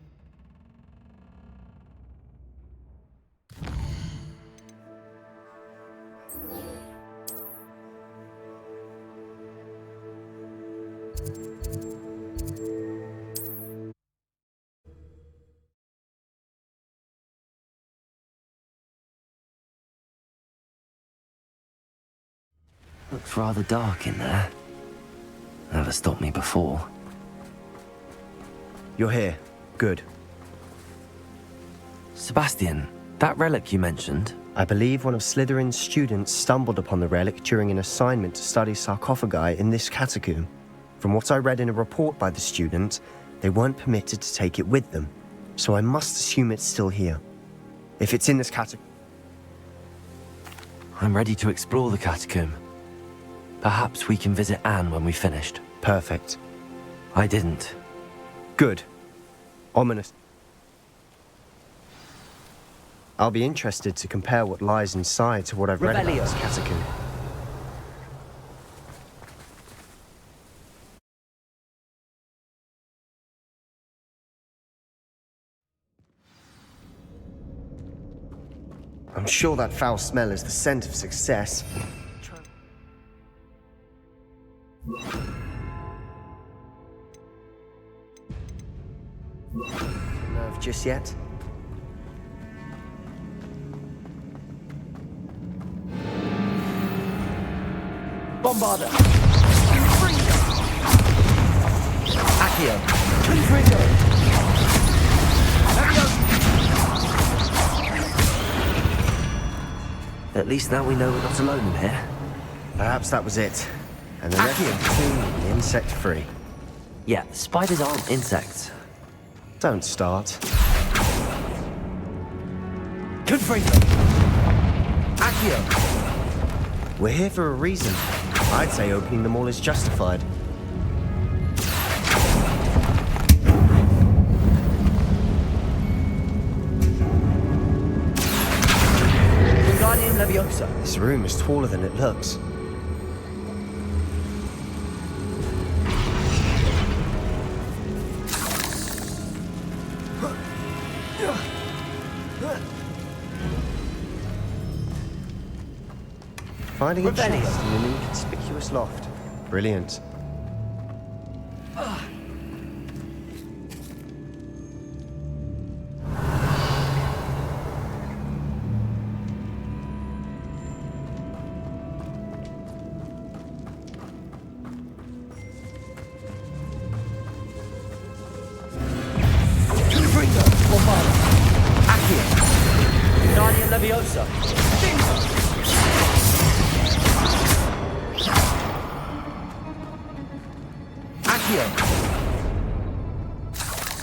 Speaker 1: Looks rather dark in there. Never stopped me before.
Speaker 11: You're here. Good.
Speaker 1: Sebastian, that relic you mentioned...
Speaker 11: I believe one of Slytherin's students stumbled upon the relic during an assignment to study sarcophagi in this catacomb. From what I read in a report by the student, they weren't permitted to take it with them, so I must assume it's still here. If it's in this catacomb...
Speaker 1: I'm ready to explore the catacomb. Perhaps we can visit Anne when we've finished.
Speaker 11: Perfect.
Speaker 1: I didn't.
Speaker 11: Good. Ominous. I'll be interested to compare what lies inside to what I've read about this catacomb. I'm sure that foul smell is the scent of success. Nerve just yet?
Speaker 1: Bombarder! Accio! Confringo! At least now we know we're not alone in here.
Speaker 11: Perhaps that was it. And the rest of the tomb will be insect-free.
Speaker 1: Yeah, spiders aren't insects.
Speaker 11: Don't start.
Speaker 1: Confringo! Accio!
Speaker 11: We're here for a reason. I'd say opening them all is justified.
Speaker 1: Wingardium Leviosa.
Speaker 11: This room is taller than it looks. Finding a chest in an inconspicuous loft. Brilliant.
Speaker 1: Confringo! Bombarder! Accio! Wingardium Leviosa! Accio!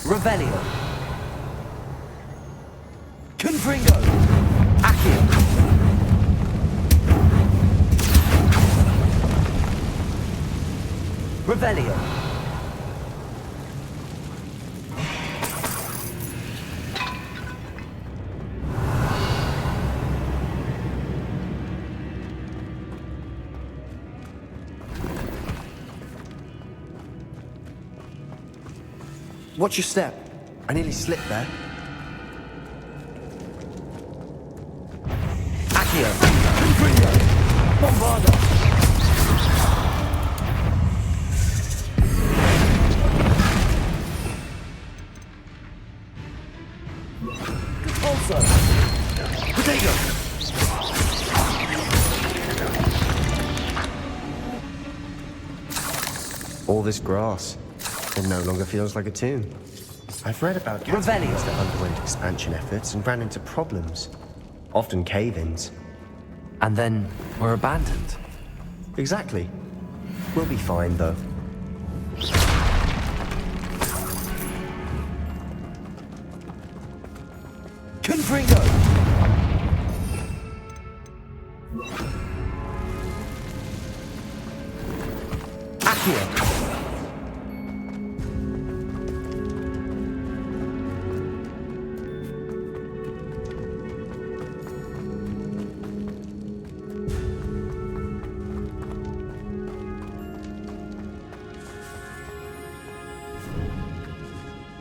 Speaker 1: Revelio! Confringo! Accio! Revelio!
Speaker 11: Watch your step. I nearly slipped there.
Speaker 1: Accio! Confringo! Bombarder! Also! Potato!
Speaker 11: All this grass. It no longer feels like a tomb. I've read about catacombs that underwent expansion efforts and ran into problems. Often cave-ins.
Speaker 1: And then were abandoned.
Speaker 11: Exactly. We'll be fine, though.
Speaker 1: Confringo! Accio!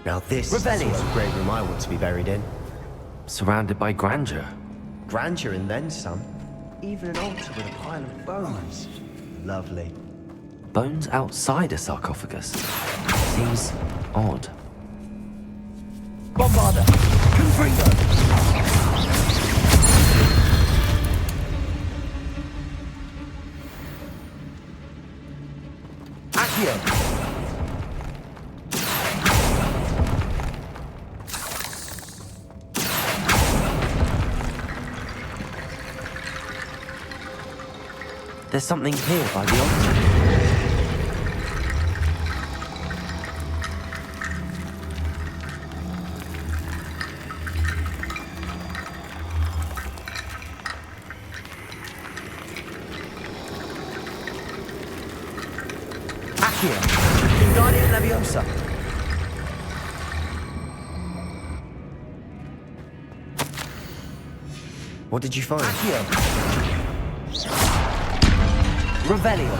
Speaker 11: Now this is the sort of great room I want to be buried in.
Speaker 1: Surrounded by grandeur.
Speaker 11: Grandeur and then some. Even an altar with a pile of bones. Lovely.
Speaker 1: Bones outside a sarcophagus. Seems odd. Bombarder! Confringo! Accio! There's something here by the altar. Accio! Wingardium Leviosa!
Speaker 11: What did you find?
Speaker 1: Accio! Revelio!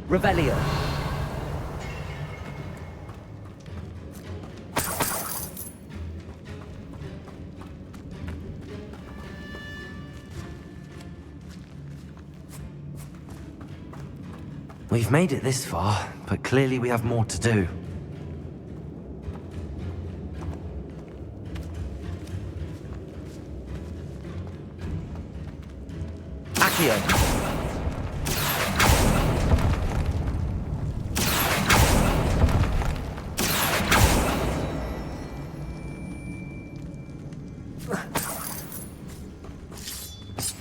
Speaker 1: Revelio. We've made it this far, but clearly we have more to do. Accio.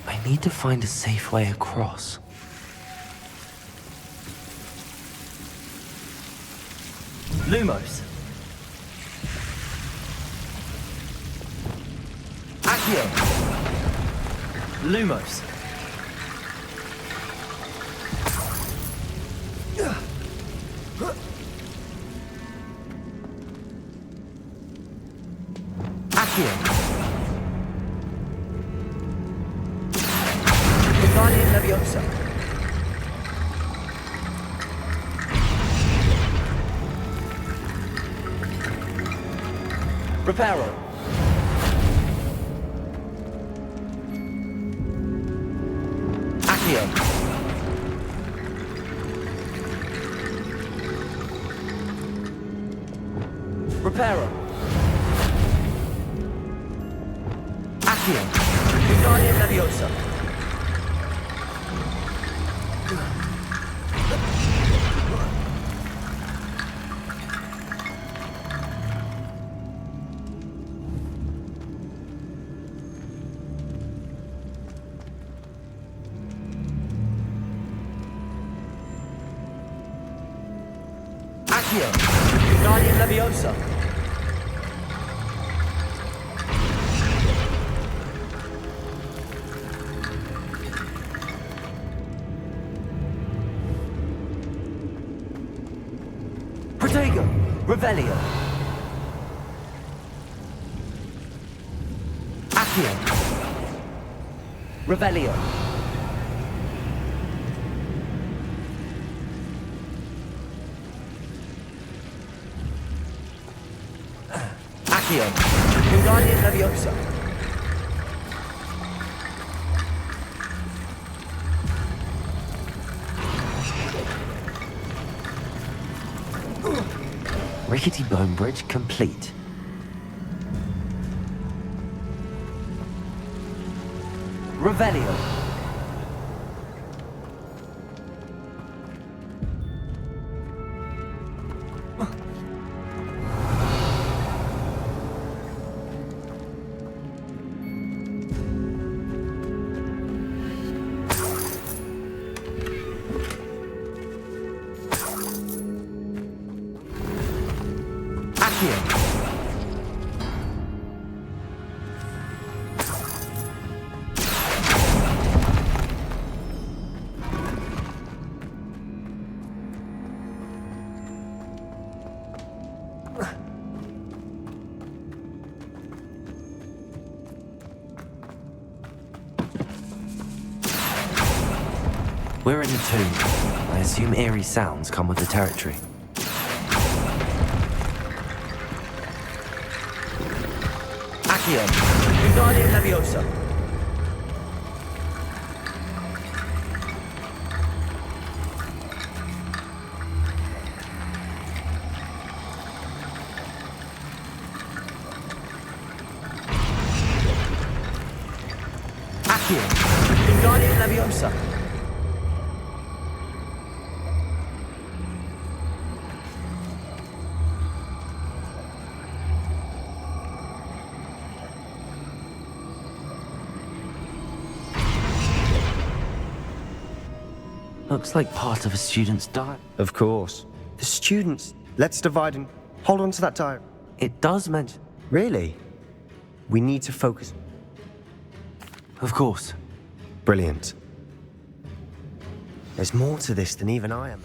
Speaker 1: I need to find a safe way across. Lumos. Accio. Lumos. Accio. Guardian Leviosa. Reparo. Accio. Reparo. Accio. Guardian Leviosa. Accio. Guardian Leviosa. Protego. Revelio. Accio. Revelio. Accio. Guardian Leviosa. Rickety bone bridge complete. Revelio. Accio. We're in the tomb. I assume eerie sounds come with the territory. Accio. Guardian Leviosa. Accio. Guardian Leviosa. Looks like part of a student's diary.
Speaker 11: Of course. The students. Let's divide and hold on to that diary.
Speaker 1: It does mention...
Speaker 11: Really? We need to focus.
Speaker 1: Of course.
Speaker 11: Brilliant. There's more to this than even I am.